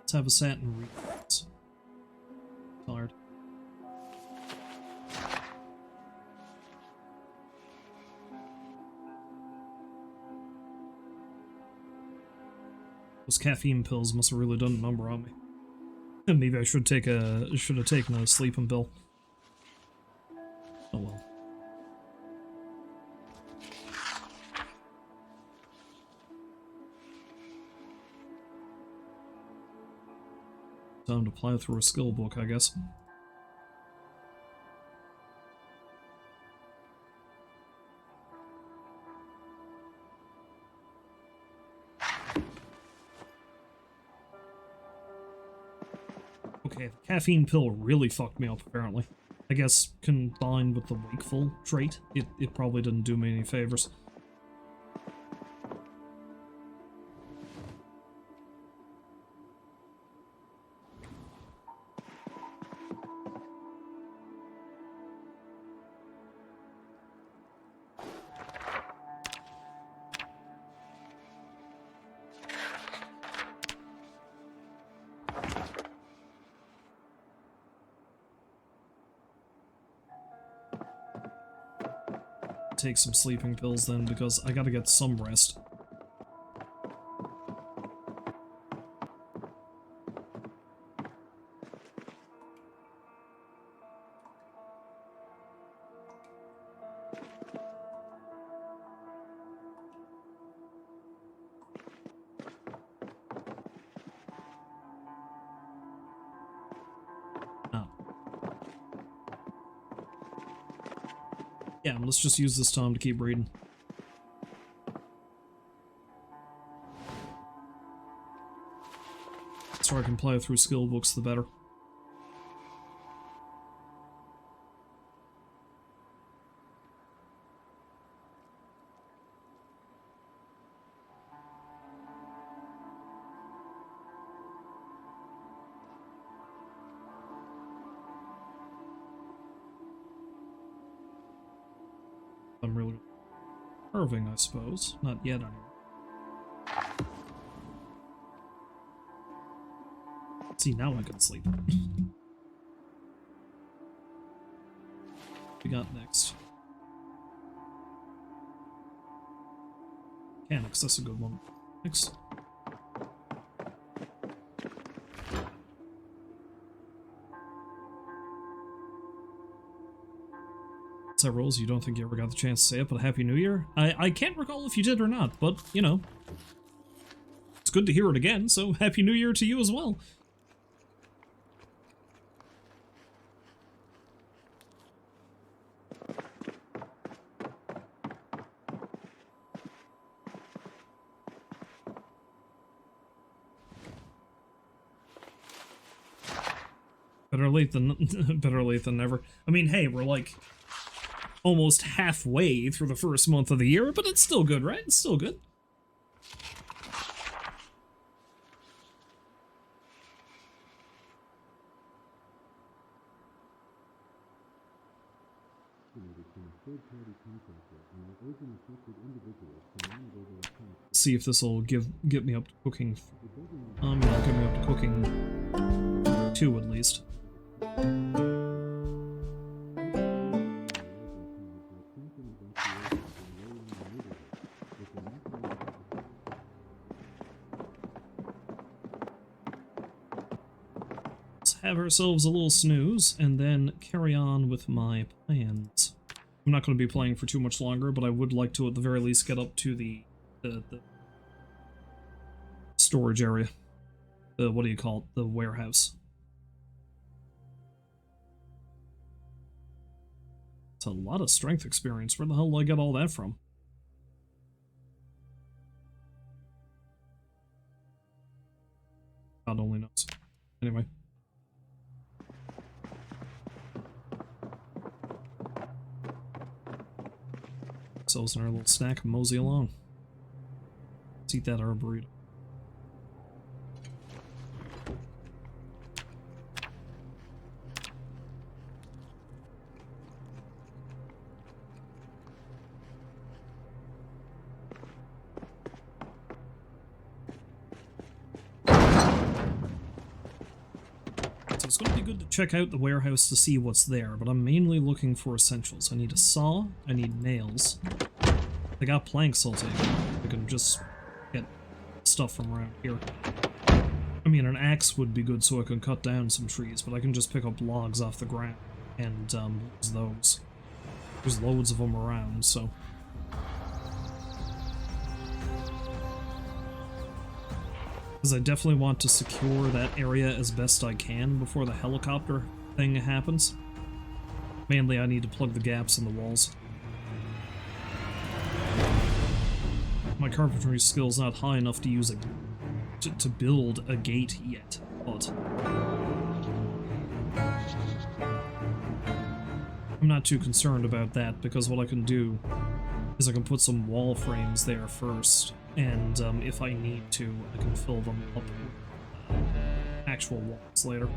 Let's have a satin refills. Tired. Those caffeine pills must have really done a number on me. Maybe I should have taken a sleeping pill. Oh well. Time to plow through a skill book, I guess. Okay, the caffeine pill really fucked me up, apparently. I guess combined with the wakeful trait, it probably didn't do me any favors. Take some sleeping pills then, because I gotta get some rest. Yeah, let's just use this time to keep reading. So I can play through skill books, the better. I'm really curving, I suppose. Not yet, anyway. See, now I can sleep. We got next. Mechanics, that's a good one. Next. Rose, you don't think you ever got the chance to say it, but Happy New Year? I can't recall if you did or not, but, you know, it's good to hear it again, so Happy New Year to you as well. Better late than never. I mean, hey, we're like almost halfway through the first month of the year, but it's still good, right? It's still good. See if this will get me up to cooking. It'll get me up to cooking 2 at least. Have ourselves a little snooze, and then carry on with my plans. I'm not going to be playing for too much longer, but I would like to, at the very least, get up to the storage area. What do you call it? The warehouse. It's a lot of strength experience. Where the hell did I get all that from? God only knows. Anyway. Ourselves in our little snack and mosey along. Let's eat that herb burrito. So it's going to be good to check out the warehouse to see what's there, but I'm mainly looking for essentials. I need a saw, I need nails. They got planks, I'll take. I can just get stuff from around here. I mean, an axe would be good so I can cut down some trees, but I can just pick up logs off the ground and use those. There's loads of them around, so... Because I definitely want to secure that area as best I can before the helicopter thing happens. Mainly, I need to plug the gaps in the walls. My carpentry skill's not high enough to use to build a gate yet, but I'm not too concerned about that, because what I can do is I can put some wall frames there first, and if I need to, I can fill them up with actual walls later.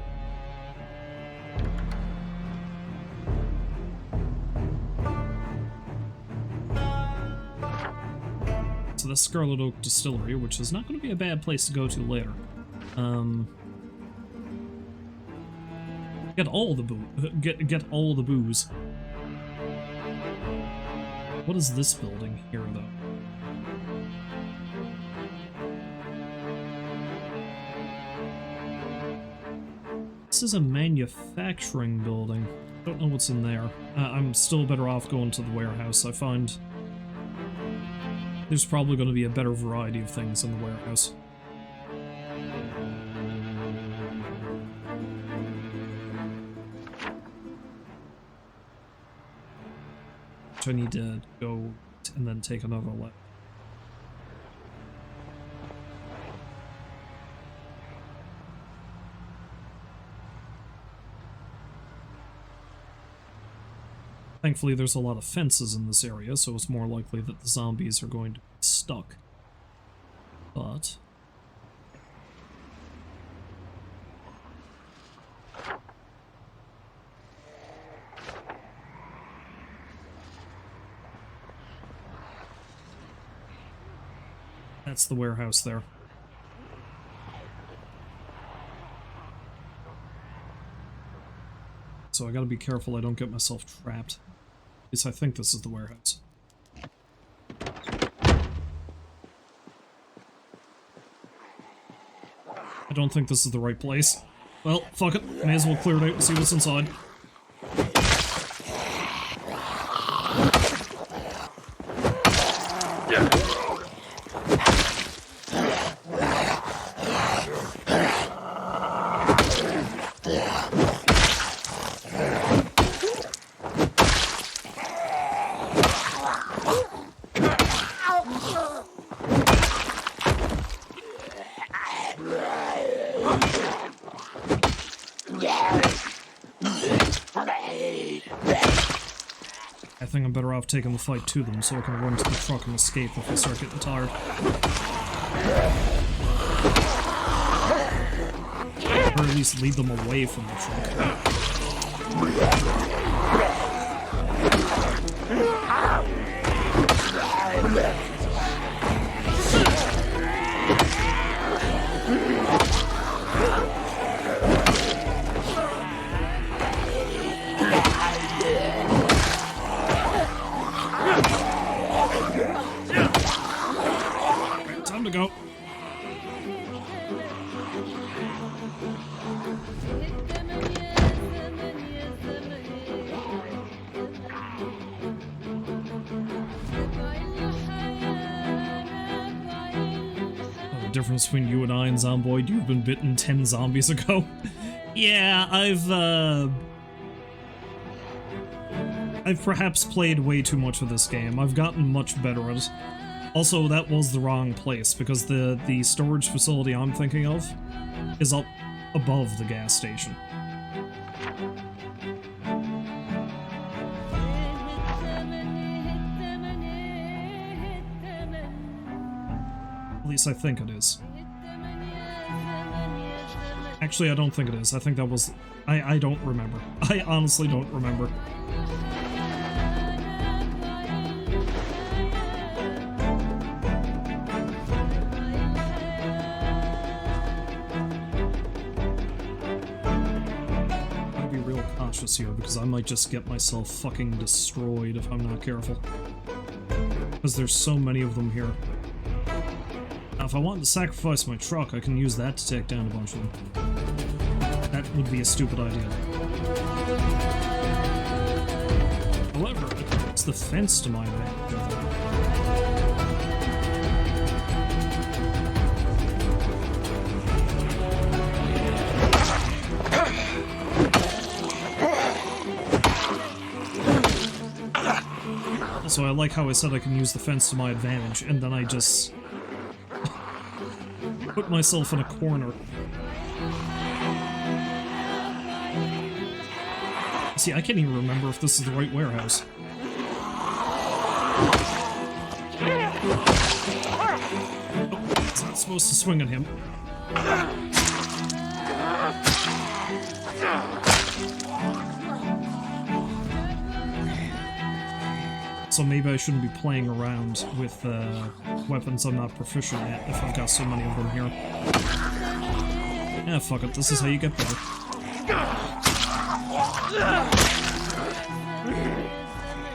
So the Scarlet Oak Distillery, which is not going to be a bad place to go to later. Get all the get all the booze. What is this building here, though? This is a manufacturing building. Don't know what's in there. I'm still better off going to the warehouse. I find there's probably going to be a better variety of things in the warehouse. Which I need to go and then take another left. Thankfully, there's a lot of fences in this area, so it's more likely that the zombies are going to be stuck. But... that's the warehouse there. So I gotta be careful I don't get myself trapped. At least I think this is the warehouse. I don't think this is the right place. Well, fuck it. May as well clear it out and see what's inside. I think I'm better off taking the fight to them so I can run to the truck and escape if I start getting tired. Or at least lead them away from the truck. Time to go. The difference between you and I and Zomboid, you've been bitten 10 zombies ago. Yeah, I've perhaps played way too much of this game. I've gotten much better at it. Also, that was the wrong place, because the storage facility I'm thinking of is up above the gas station. At least I think it is. Actually, I don't think it is. I think that was... I don't remember. I honestly don't remember. Gotta be real cautious here, because I might just get myself fucking destroyed if I'm not careful. Because there's so many of them here. Now, if I want to sacrifice my truck, I can use that to take down a bunch of them. That would be a stupid idea. However, it's the fence to my advantage. Also, I like how I said I can use the fence to my advantage, and then I just... put myself in a corner. See, I can't even remember if this is the right warehouse. Oh, it's not supposed to swing at him. So maybe I shouldn't be playing around with weapons I'm not proficient at if I've got so many of them here. Yeah, fuck it, this is how you get better.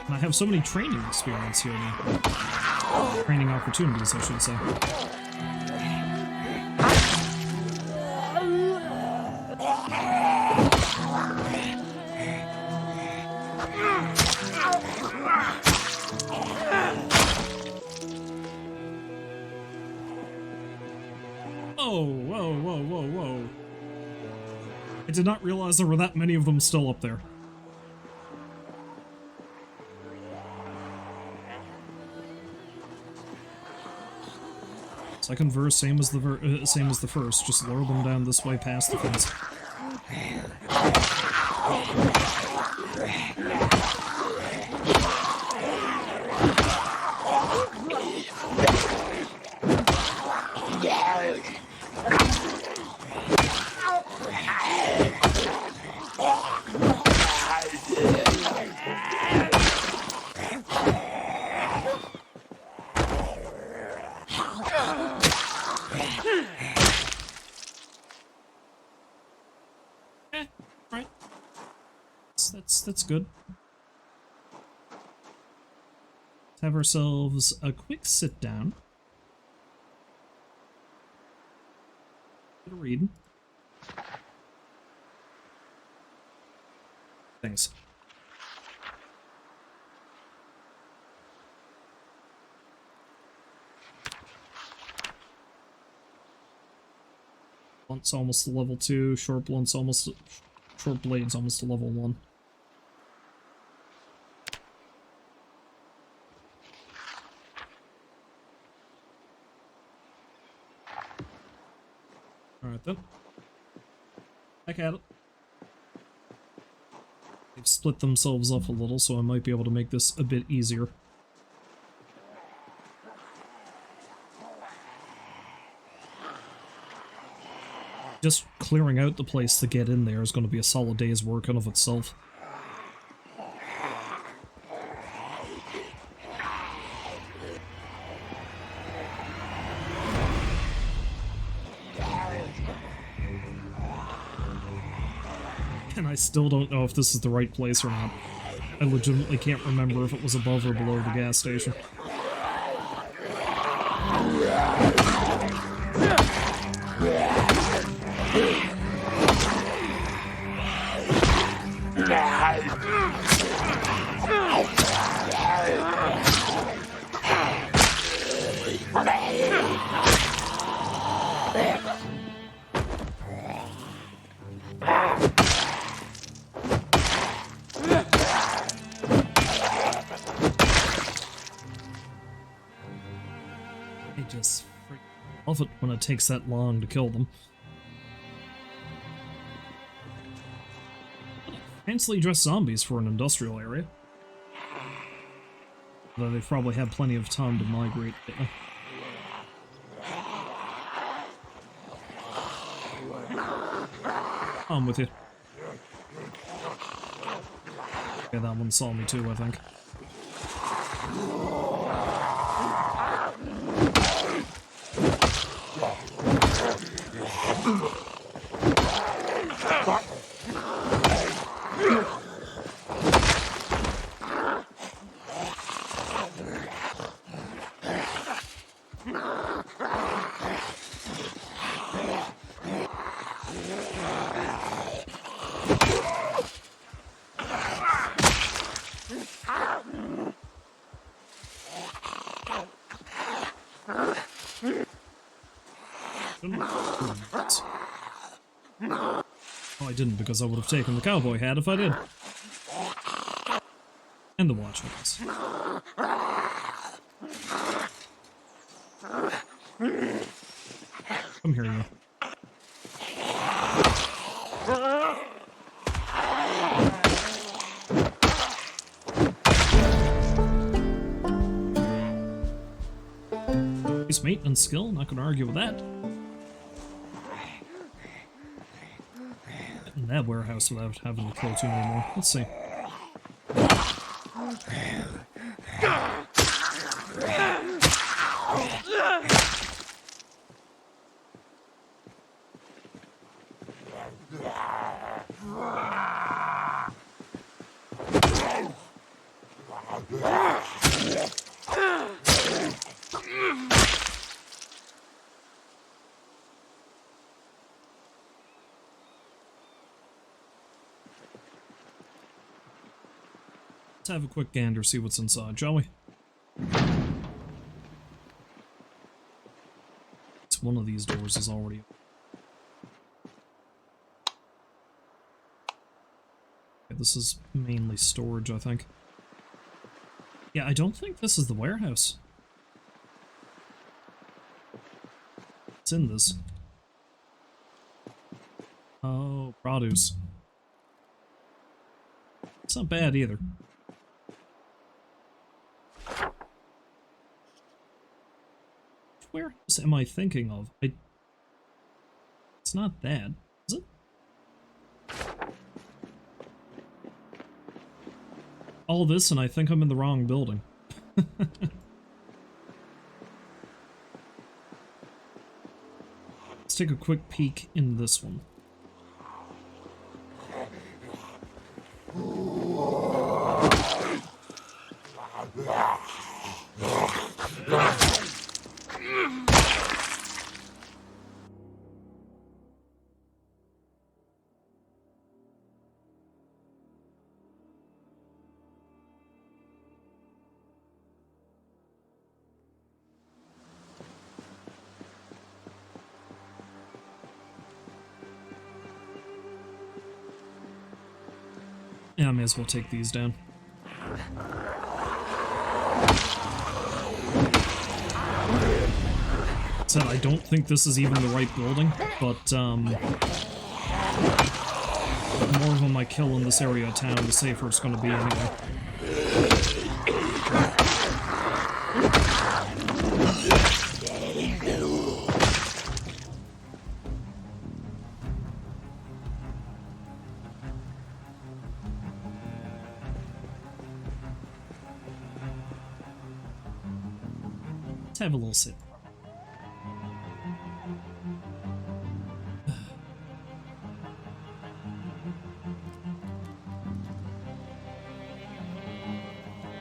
And I have so many training experience here now. Training opportunities, I should say. Oh, whoa, whoa, whoa, whoa. I did not realize there were that many of them still up there. Second verse, same as the first. Just lure them down this way past the fence. Right. That's good. Let's have ourselves a quick sit down. Bit of reading. Thanks. Blunt's almost to level 2, short blade's almost to level 1. Alright then. Back at it. They've split themselves up a little, so I might be able to make this a bit easier. Just clearing out the place to get in there is going to be a solid day's work in of itself. And I still don't know if this is the right place or not. I legitimately can't remember if it was above or below the gas station. I just freaking love it when it takes that long to kill them. Fancily dressed zombies for an industrial area. Though they've probably had plenty of time to migrate. I'm with you. Yeah, that one saw me too, I think. Oh, I didn't, because I would have taken the cowboy hat if I did. And the watch, I guess. Come here, you. Nice maintenance skill, not gonna argue with that. In that warehouse without having to kill too many more. Let's see. Let's have a quick gander, see what's inside, shall we? It's one of these doors is already open. Okay, this is mainly storage, I think. Yeah, I don't think this is the warehouse. What's in this? Oh, produce. It's not bad either. Where am I thinking of? It's not that, is it? All this and I think I'm in the wrong building. Let's take a quick peek in this one. Yeah, I may as well take these down. Said I don't think this is even the right building, but the more of them I kill in this area of town, the safer it's going to be anyway. Let's have a little sip.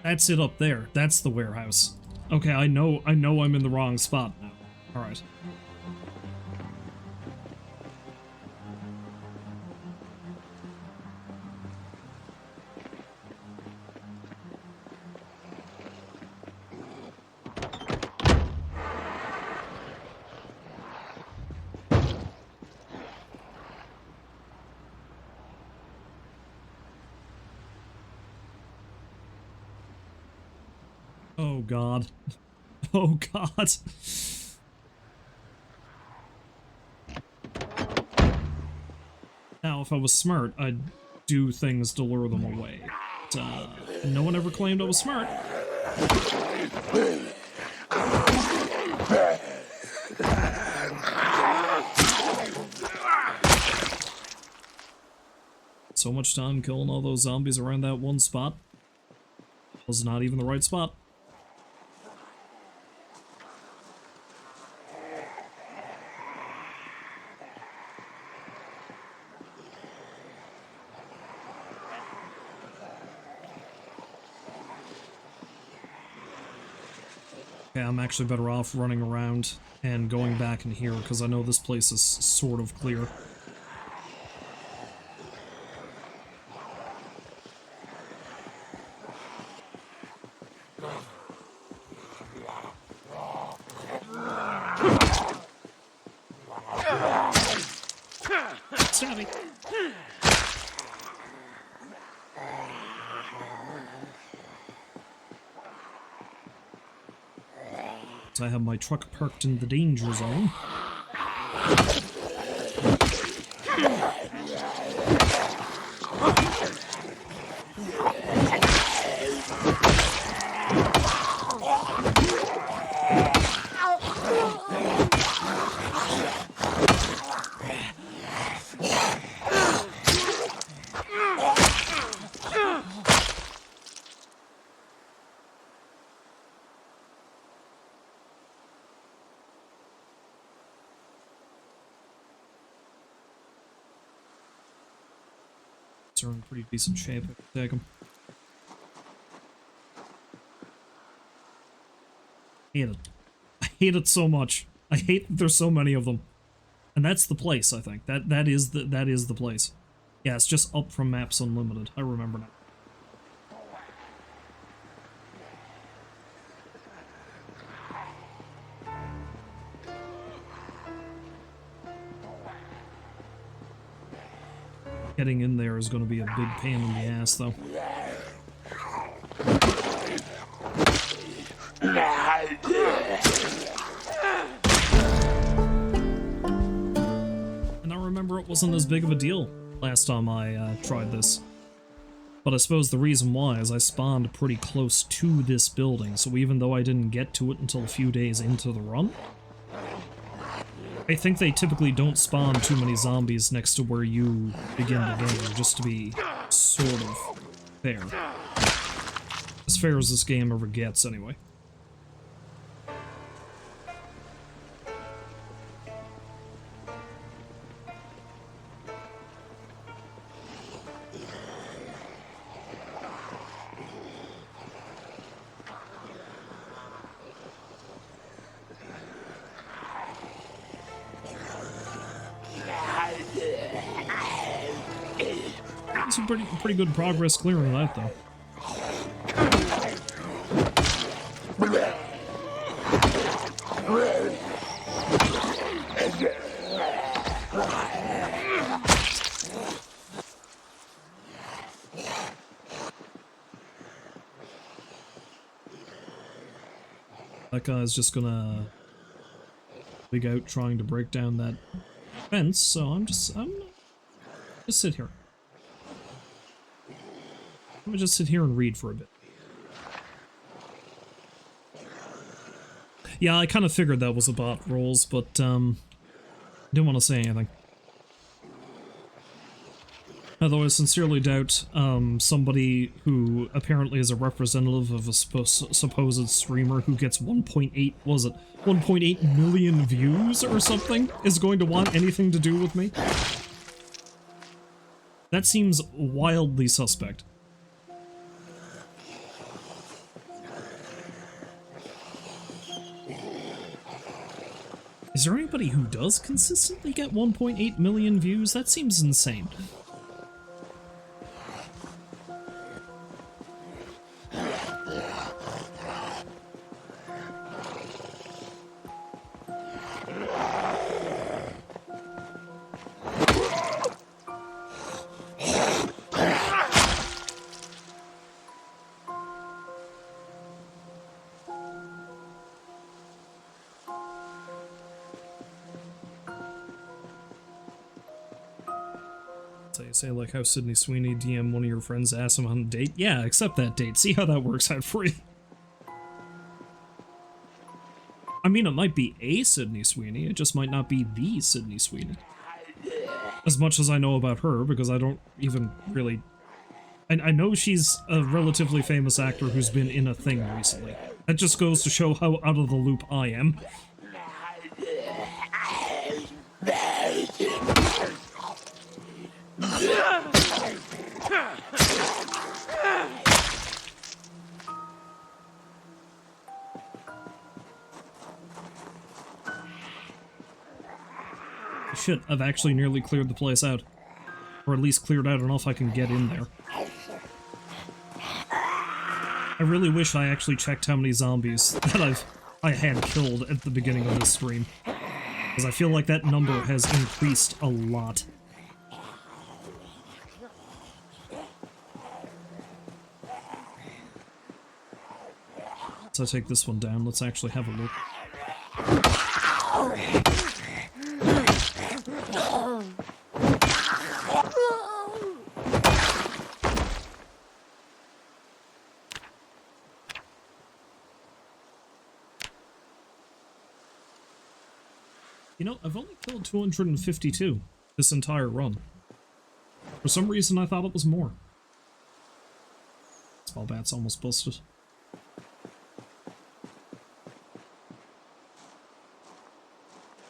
That's it up there. That's the warehouse. Okay, I know I'm in the wrong spot now. Alright. Oh god. Oh god. Now, if I was smart, I'd do things to lure them away. But, no one ever claimed I was smart. So much time killing all those zombies around that one spot. Was not even the right spot. Okay, I'm actually better off running around and going back in here, because I know this place is sort of clear. Stabby. I have my truck parked in the danger zone. Are in pretty decent shape. I can take them. I hate it. I hate it so much. I hate that there's so many of them. And that's the place, I think. That is the place. Yeah, it's just up from Maps Unlimited. I remember now. Getting in there is going to be a big pain in the ass, though. it wasn't as big of a deal last time I tried this. But I suppose the reason why is I spawned pretty close to this building, so even though I didn't get to it until a few days into the run, I think they typically don't spawn too many zombies next to where you begin the game, just to be sort of fair. As fair as this game ever gets, anyway. Some pretty good progress clearing that, though. That guy's just gonna big out trying to break down that fence, so I'm just sit here. Let me just sit here and read for a bit. Yeah, I kind of figured that was a bot rolls, but didn't want to say anything. Although I sincerely doubt somebody who apparently is a representative of a supposed streamer who gets 1.8 million views or something is going to want anything to do with me. That seems wildly suspect. Is there anybody who does consistently get 1.8 million views? That seems insane. So you say like how Sydney Sweeney DM one of your friends, ask him on a date? Yeah, accept that date. See how that works out for you. I mean, it might be a Sydney Sweeney, it just might not be the Sydney Sweeney. As much as I know about her, because I don't even really... I know she's a relatively famous actor who's been in a thing recently. That just goes to show how out of the loop I am. Shit, I've actually nearly cleared the place out. Or at least cleared out enough I can get in there. I really wish I actually checked how many zombies that I had killed at the beginning of this stream. Because I feel like that number has increased a lot. So I take this one down, let's actually have a look. You know, I've only killed 252 this entire run. For some reason I thought it was more. Small bat's almost busted.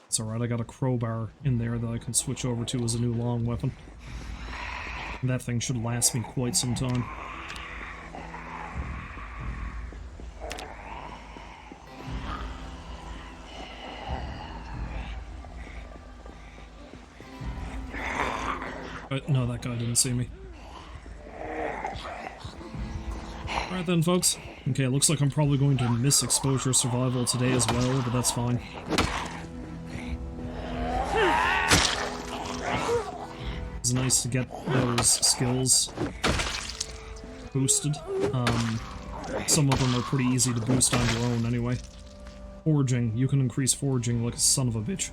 It's alright, I got a crowbar in there that I can switch over to as a new long weapon. And that thing should last me quite some time. No, that guy didn't see me. Alright then, folks. Okay, it looks like I'm probably going to miss exposure survival today as well, but that's fine. It's nice to get those skills boosted. Some of them are pretty easy to boost on your own anyway. Foraging. You can increase foraging like a son of a bitch.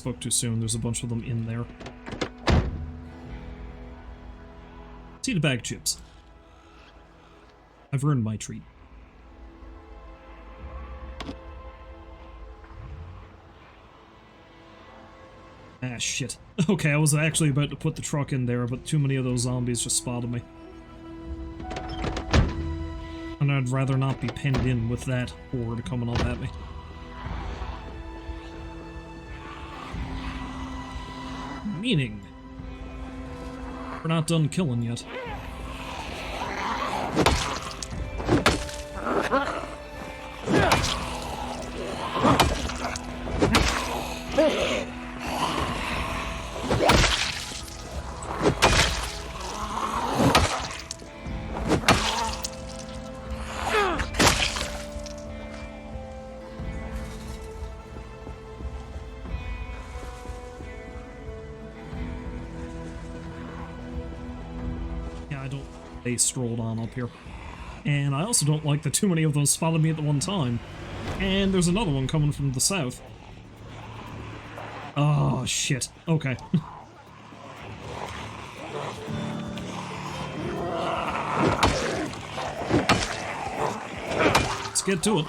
spoke too soon. There's a bunch of them in there. Let's eat a bag of chips. I've earned my treat. Ah, shit. Okay, I was actually about to put the truck in there, but too many of those zombies just spotted me. And I'd rather not be pinned in with that horde coming up at me. Meaning, we're not done killing yet. They strolled on up here. And I also don't like that too many of them spotted me at the one time. And there's another one coming from the south. Oh, shit. Okay. Let's get to it.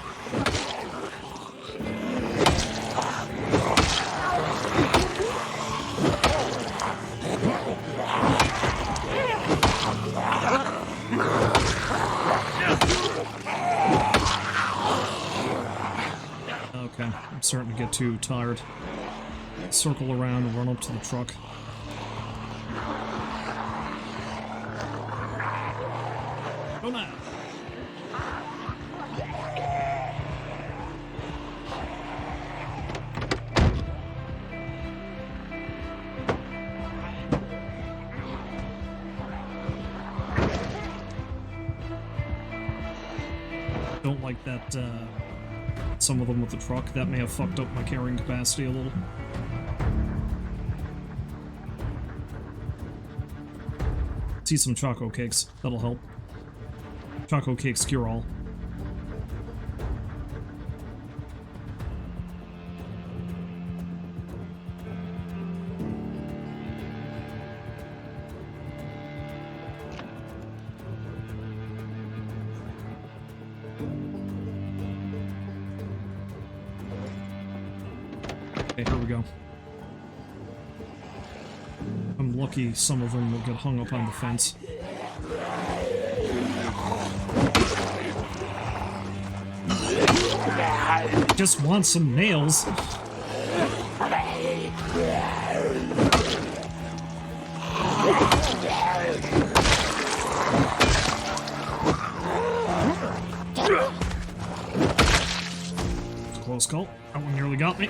I'm starting to get too tired. Circle around and run up to the truck. Go now! Don't like that, some of them with the truck. That may have fucked up my carrying capacity a little. Let's eat some choco cakes. That'll help. Choco cakes cure all. Okay, here we go. I'm lucky some of them will get hung up on the fence. Just want some nails. Close call. That one nearly got me.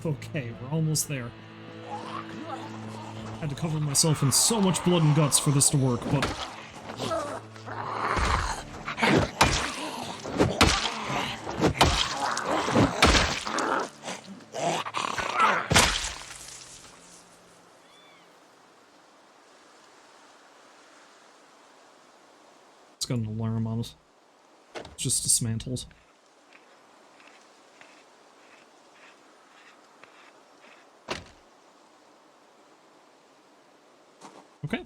Okay, we're almost there. Had to cover myself in so much blood and guts for this to work, but... It's got an alarm on it. It's just dismantled. Okay.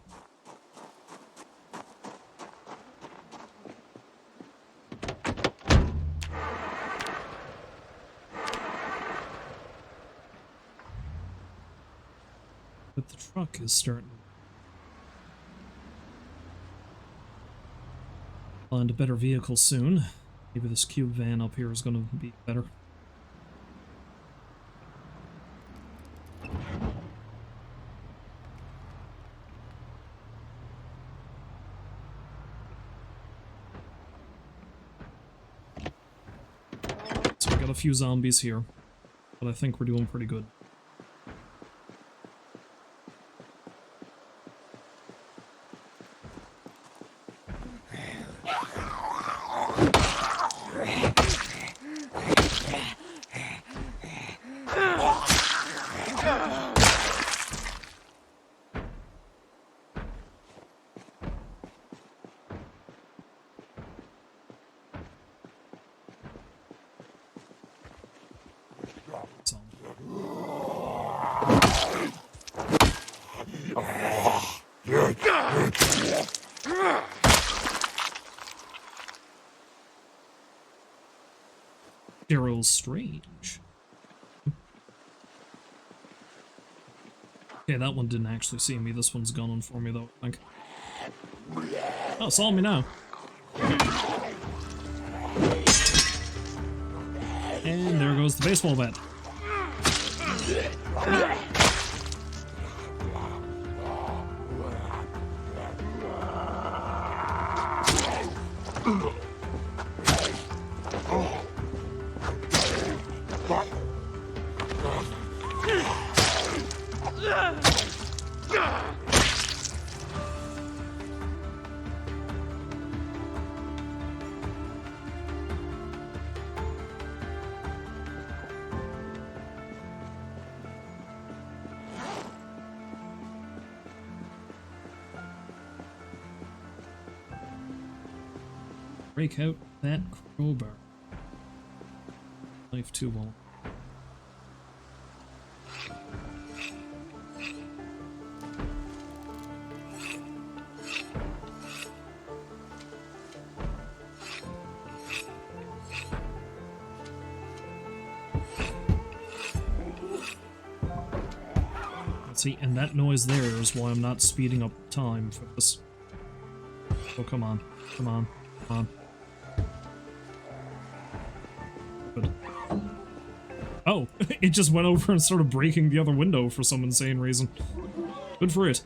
But the truck is starting to find a better vehicle soon. Maybe this cube van up here is going to be better. A few zombies here, but I think we're doing pretty good. So. Daryl's strange. Okay, that one didn't actually see me. This one's gunning for me, though, I think. Oh, saw me now. And there goes the baseball bat. Break out that crowbar. Knife too long. See, and that noise there is why I'm not speeding up time for this. Oh, come on. Come on. Come on. Good. Oh, it just went over and started breaking the other window for some insane reason. Good for it.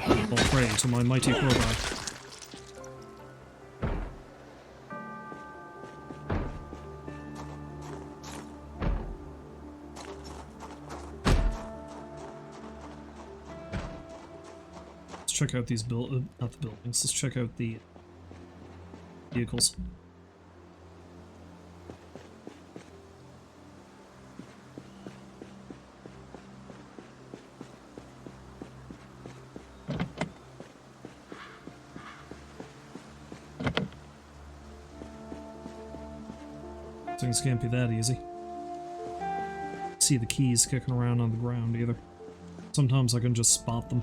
I'll pray to my mighty crowbar. Check out these not the buildings. Let's check out the vehicles. Things can't be that easy. See the keys kicking around on the ground either. Sometimes I can just spot them.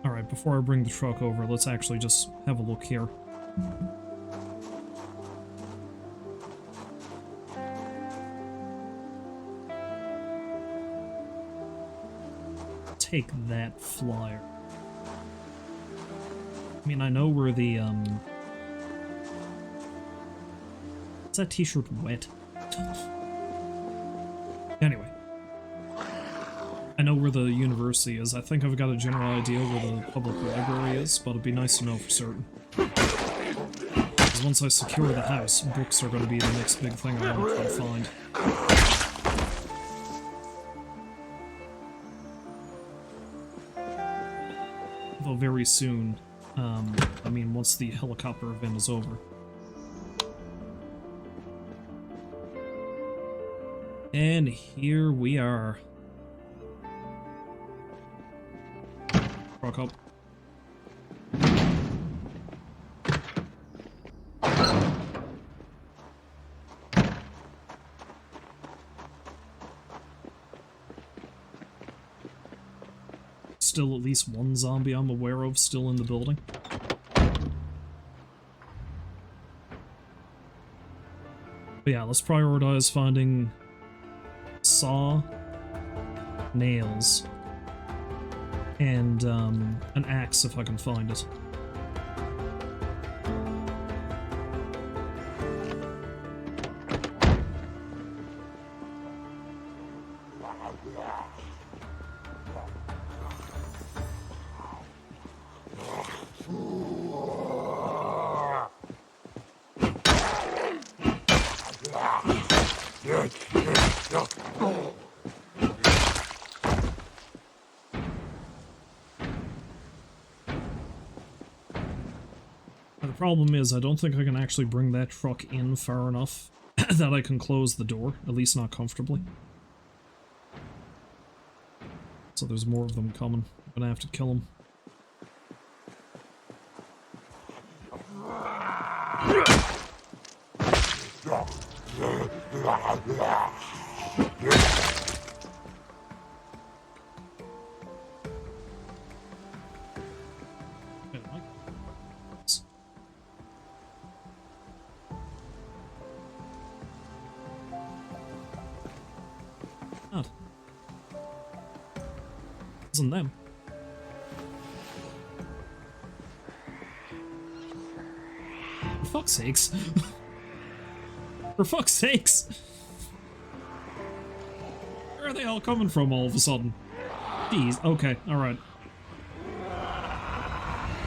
Alright, before I bring the truck over, let's actually just have a look here. Take that flyer. I mean, I know where the, Is that t-shirt wet? Anyway. I know where the university is. I think I've got a general idea where the public library is, but it'd be nice to know for certain. Because once I secure the house, books are going to be the next big thing I'm going to find. Though very soon, I mean once the helicopter event is over. And here we are. Rock up. Still at least one zombie I'm aware of still in the building. But yeah, let's prioritize finding saw, nails, and an axe if I can find it. The problem is, I don't think I can actually bring that truck in far enough that I can close the door, at least not comfortably. So there's more of them coming. I'm gonna have to kill them. Wasn't them. For fuck's sakes. For fuck's sakes. Where are they all coming from all of a sudden? Jeez, okay, alright.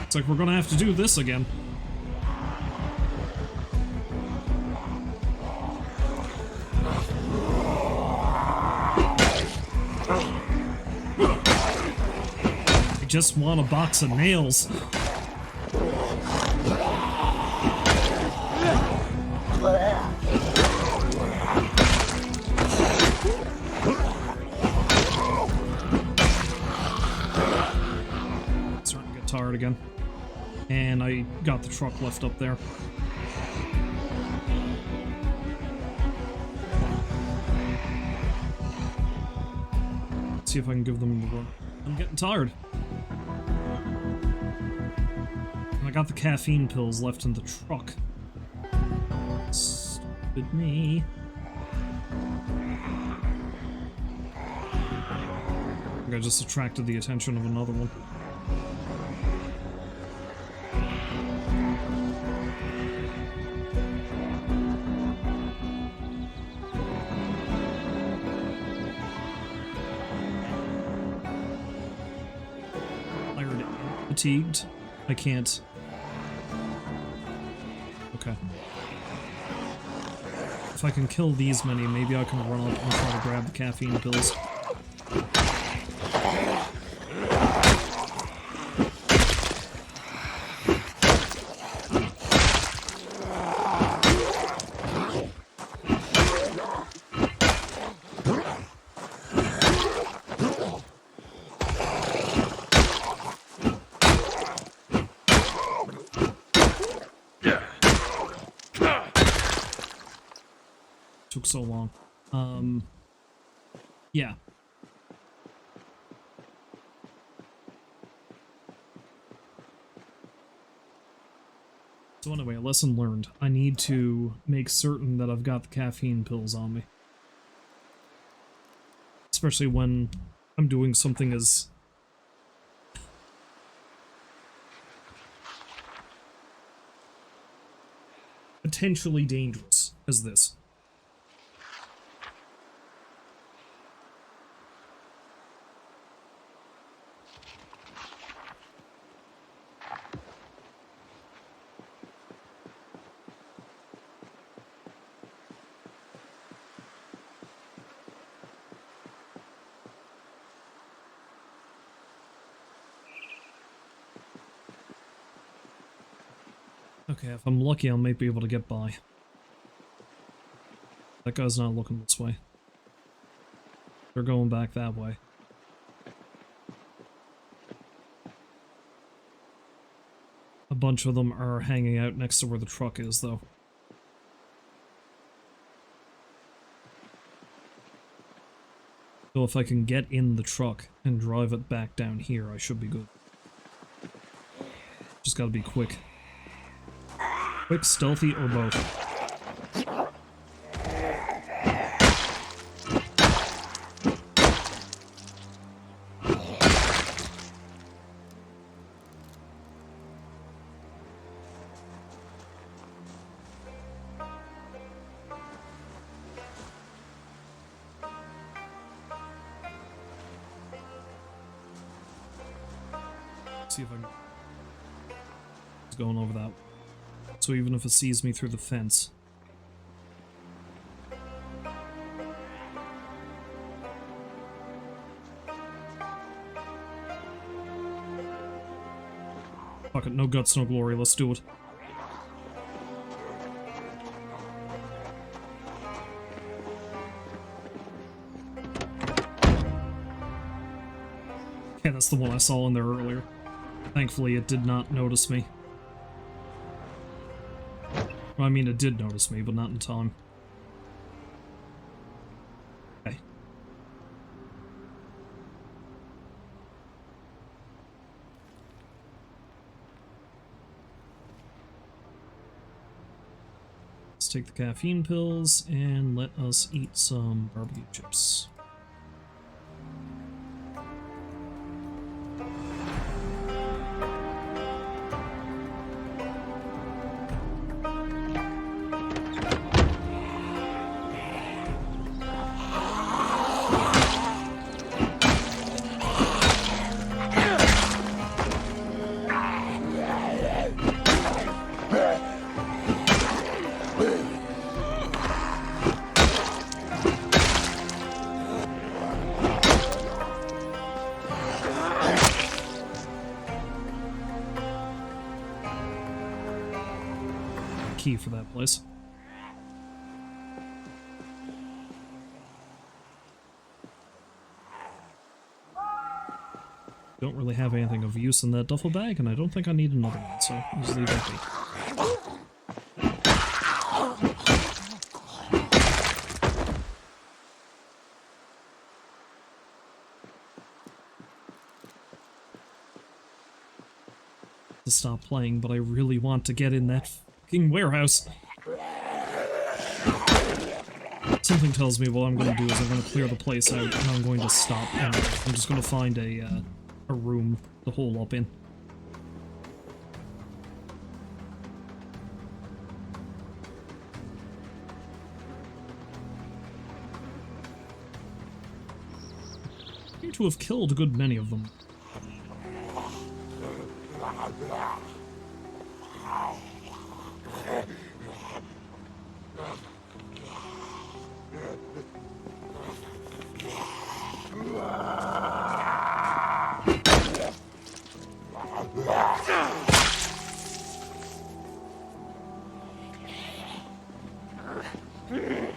It's like we're gonna have to do this again. Just want a box of nails. Starting to get tired again. And I got the truck left up there. Let's see if I can give them a run. I'm getting tired. I got the caffeine pills left in the truck. Stupid me. I think I just attracted the attention of another one. Tired and fatigued. I can't. Okay. If I can kill these many, maybe I can run up and try to grab the caffeine pills. Took so long. Yeah. So anyway, lesson learned. I need to make certain that I've got the caffeine pills on me. Especially when I'm doing something as potentially dangerous as this. Okay, if I'm lucky, I might be able to get by. That guy's not looking this way. They're going back that way. A bunch of them are hanging out next to where the truck is, though. So if I can get in the truck and drive it back down here, I should be good. Just gotta be quick. Quick, stealthy, or both. See if I can... It's going over that. So even if it sees me through the fence. Fuck it, no guts, no glory, let's do it. Yeah, that's the one I saw in there earlier. Thankfully, it did not notice me. Well, I mean, it did notice me, but not in time. Okay. Let's take the caffeine pills and let us eat some barbecue chips. Key for that place. Don't really have anything of use in that duffel bag, and I don't think I need another one, so I'll just leave that be. To stop playing, but I really want to get in that warehouse. Something tells me what I'm going to do is I'm going to clear the place out and I'm going to stop and I'm just going to find a room to hole up in. I appear to have killed a good many of them.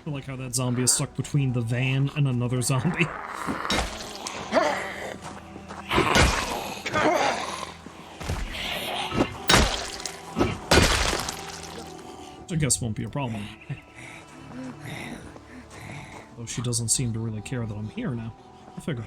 I like how that zombie is stuck between the van and another zombie. Which I guess won't be a problem. Though she doesn't seem to really care that I'm here now. I figure.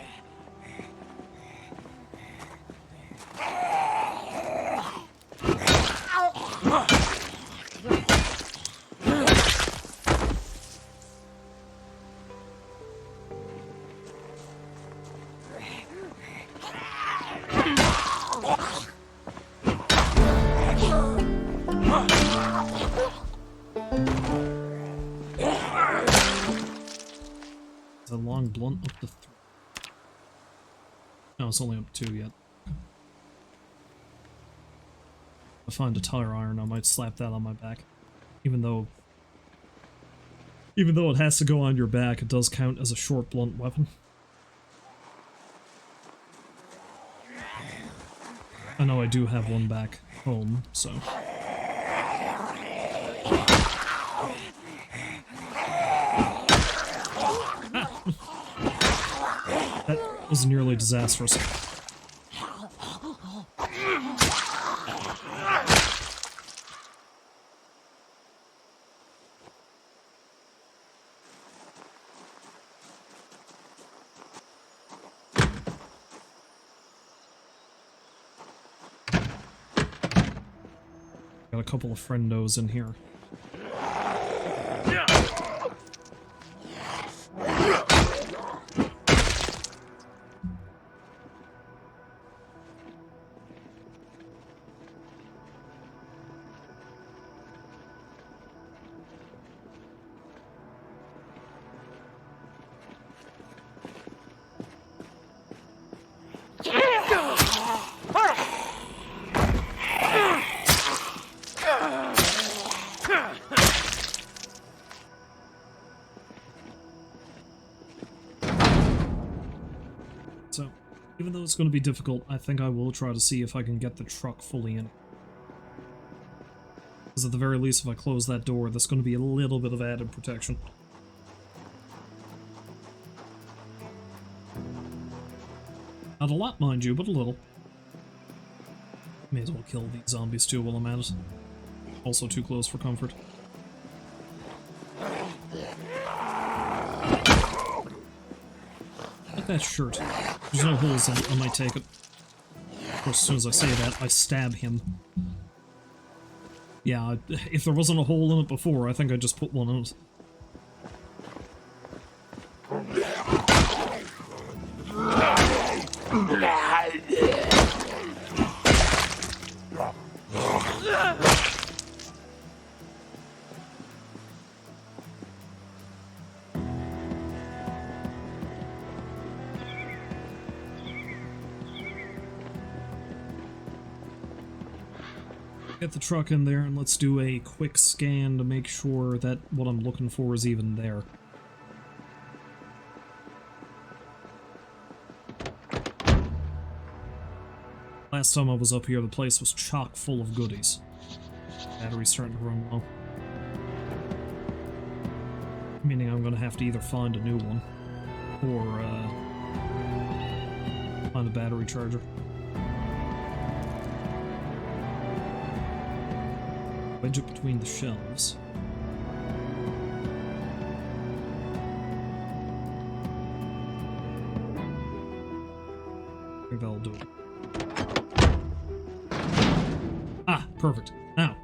A long blunt up to 3. No, it's only up to 2 yet. If I find a tire iron, I might slap that on my back. Even though it has to go on your back, it does count as a short blunt weapon. I know I do have one back home, so... That was nearly disastrous. Got a couple of friendos in here. So, even though it's going to be difficult, I think I will try to see if I can get the truck fully in. Because at the very least, if I close that door, there's going to be a little bit of added protection. Not a lot, mind you, but a little. May as well kill these zombies too while I'm at it. Also too close for comfort. Like that shirt. There's no holes in it, I might take it. Of course, as soon as I say that, I stab him. Yeah, if there wasn't a hole in it before, I think I'd just put one in it. Get the truck in there and let's do a quick scan to make sure that what I'm looking for is even there. Last time I was up here, the place was chock full of goodies. Battery's starting to run low. Meaning I'm gonna have to either find a new one, or, find a battery charger. Wedge it between the shelves. I think that'll do it. Ah, perfect. Now.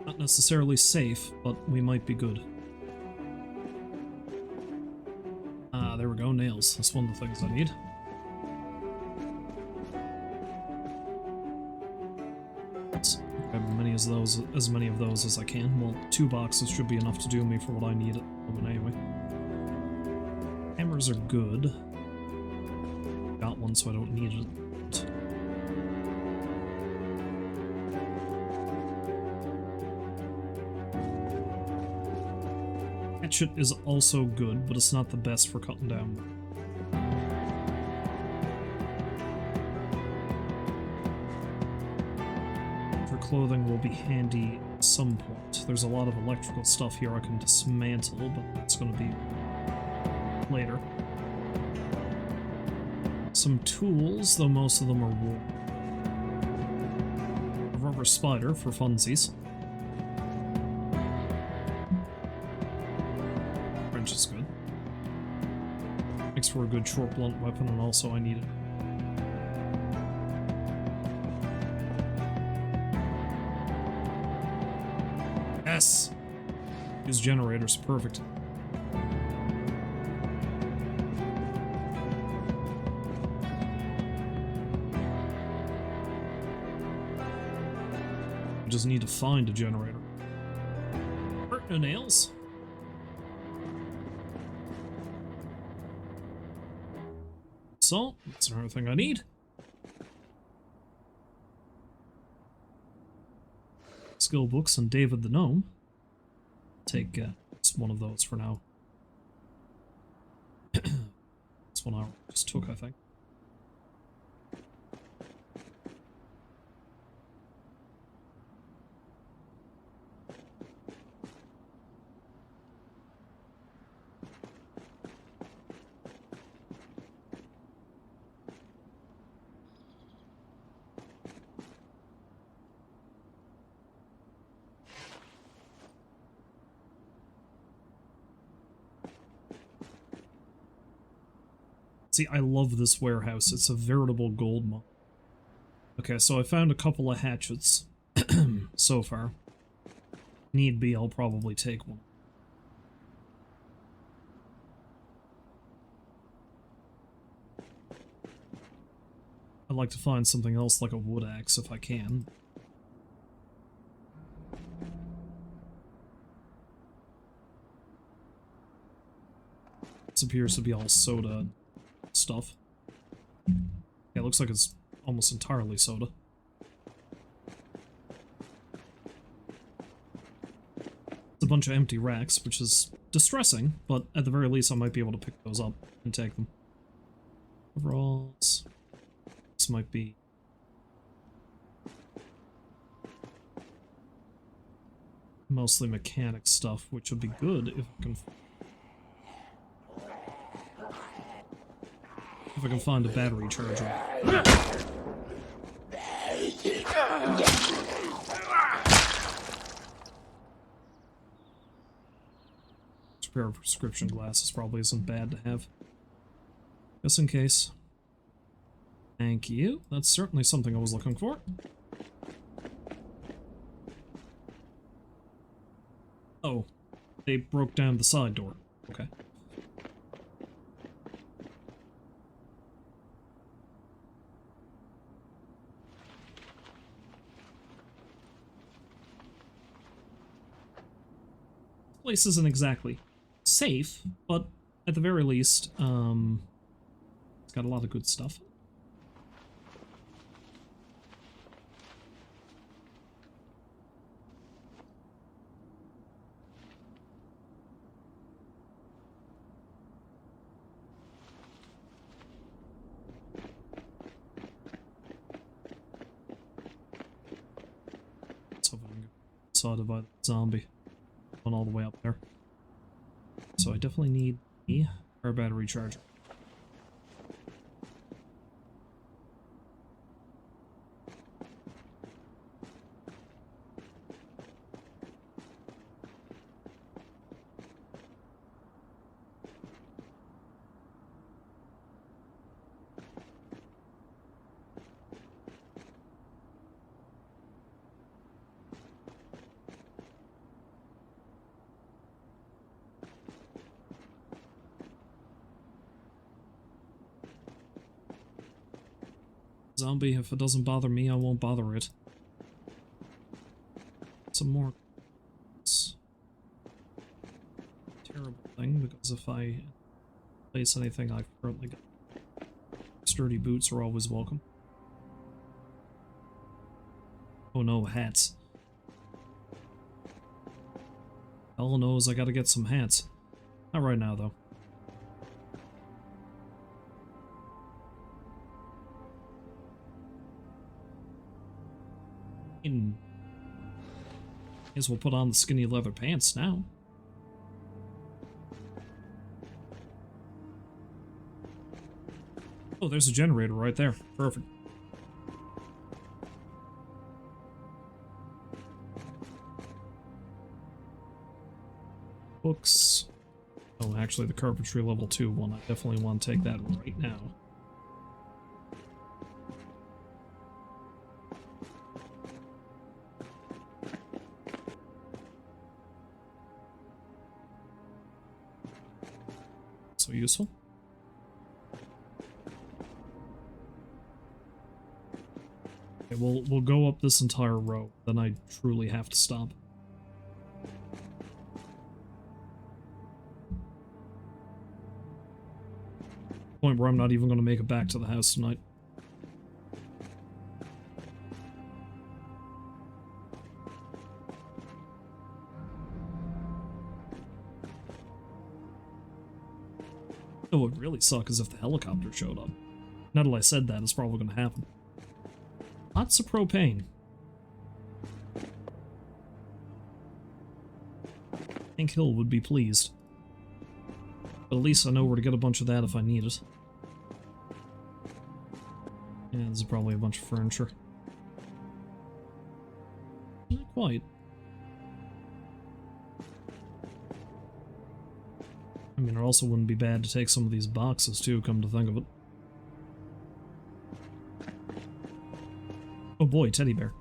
Not necessarily safe, but we might be good. Ah, there we go, nails. That's one of the things I need. As many of those as I can. Well, 2 boxes should be enough to do me for what I need at the moment anyway. Hammers are good. Got one, so I don't need it. Hatchet is also good, but it's not the best for cutting down. Clothing will be handy at some point. There's a lot of electrical stuff here I can dismantle, but that's going to be later. Some tools, though most of them are wood. A rubber spider for funsies. Wrench is good. Makes for a good short blunt weapon, and also I need it. Yes! These generators, perfect. I just need to find a generator. No nails. So, that's another thing I need. Skill books and David the Gnome. Take just one of those for now. This one I just took, I think. See, I love this warehouse. It's a veritable gold mine. Okay, so I found a couple of hatchets so far. Need be, I'll probably take one. I'd like to find something else like a wood axe if I can. This appears to be all soda stuff. Yeah, it looks like it's almost entirely soda. It's a bunch of empty racks, which is distressing, but at the very least I might be able to pick those up and take them. Overalls. This might be... mostly mechanic stuff, which would be good if I can... I can find a battery charger. A pair of prescription glasses probably isn't bad to have. Just in case. Thank you. That's certainly something I was looking for. Oh, they broke down the side door. Okay. This place isn't exactly safe, but at the very least, it's got a lot of good stuff. Decided by the zombie. Went all the way up there. So I definitely need our battery charger. Zombie, if it doesn't bother me, I won't bother it. Some more. It's a terrible thing, because if I place anything I've currently got, sturdy boots are always welcome. Oh no, hats. Hell knows I gotta get some hats. Not right now, though. Guess we'll put on the skinny leather pants now. Oh, there's a generator right there. Perfect. Books. Oh, actually, the carpentry level 2 one. I definitely want to take that right now. So useful. Okay, we'll go up this entire row, then I truly have to stop. Point where I'm not even going to make it back to the house tonight. It would really suck is if the helicopter showed up. Now that I said that, it's probably going to happen. Lots of propane. Hank Hill would be pleased. But at least I know where to get a bunch of that if I need it. Yeah, this is probably a bunch of furniture. Not quite. I mean, it also wouldn't be bad to take some of these boxes, too, come to think of it. Oh boy, teddy bear.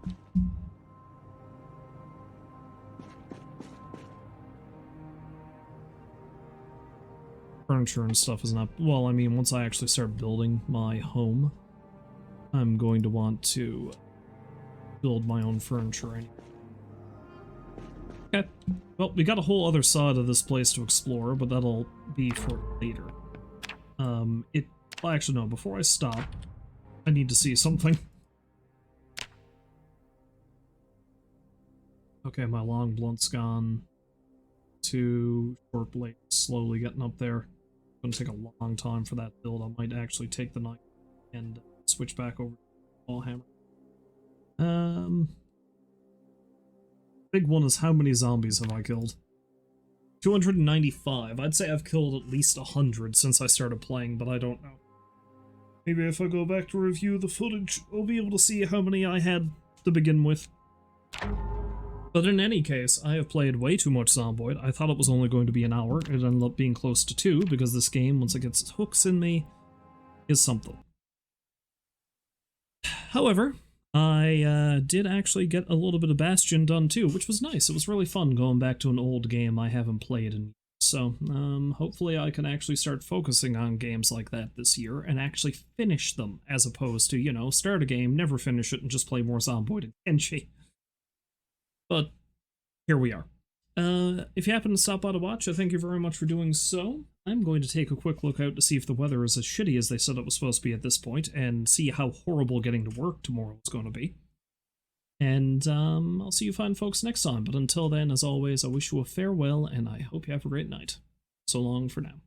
Furniture and stuff is not... Well, I mean, once I actually start building my home, I'm going to want to build my own furniture anyway. Okay. Well, we got a whole other side of this place to explore, but that'll be for later. Well, actually, no, before I stop, I need to see something. Okay, my long blunt's gone. 2 short blades slowly getting up there. It's gonna take a long time for that build. I might actually take the knife and switch back over to the ball hammer. Big one is how many zombies have I killed? 295. I'd say I've killed at least 100 since I started playing, but I don't know. Maybe if I go back to review the footage, I'll be able to see how many I had to begin with. But in any case, I have played way too much Zomboid. I thought it was only going to be an hour. It ended up being close to 2, because this game, once it gets its hooks in me, is something. However, I did actually get a little bit of Bastion done too, which was nice. It was really fun going back to an old game I haven't played in years. So, hopefully I can actually start focusing on games like that this year and actually finish them, as opposed to, you know, start a game, never finish it, and just play more Zomboid and Kenshi. But here we are. If you happen to stop by to watch, I thank you very much for doing so. I'm going to take a quick look out to see if the weather is as shitty as they said it was supposed to be at this point, and see how horrible getting to work tomorrow is going to be. And I'll see you fine folks next time, but until then, as always, I wish you a farewell, and I hope you have a great night. So long for now.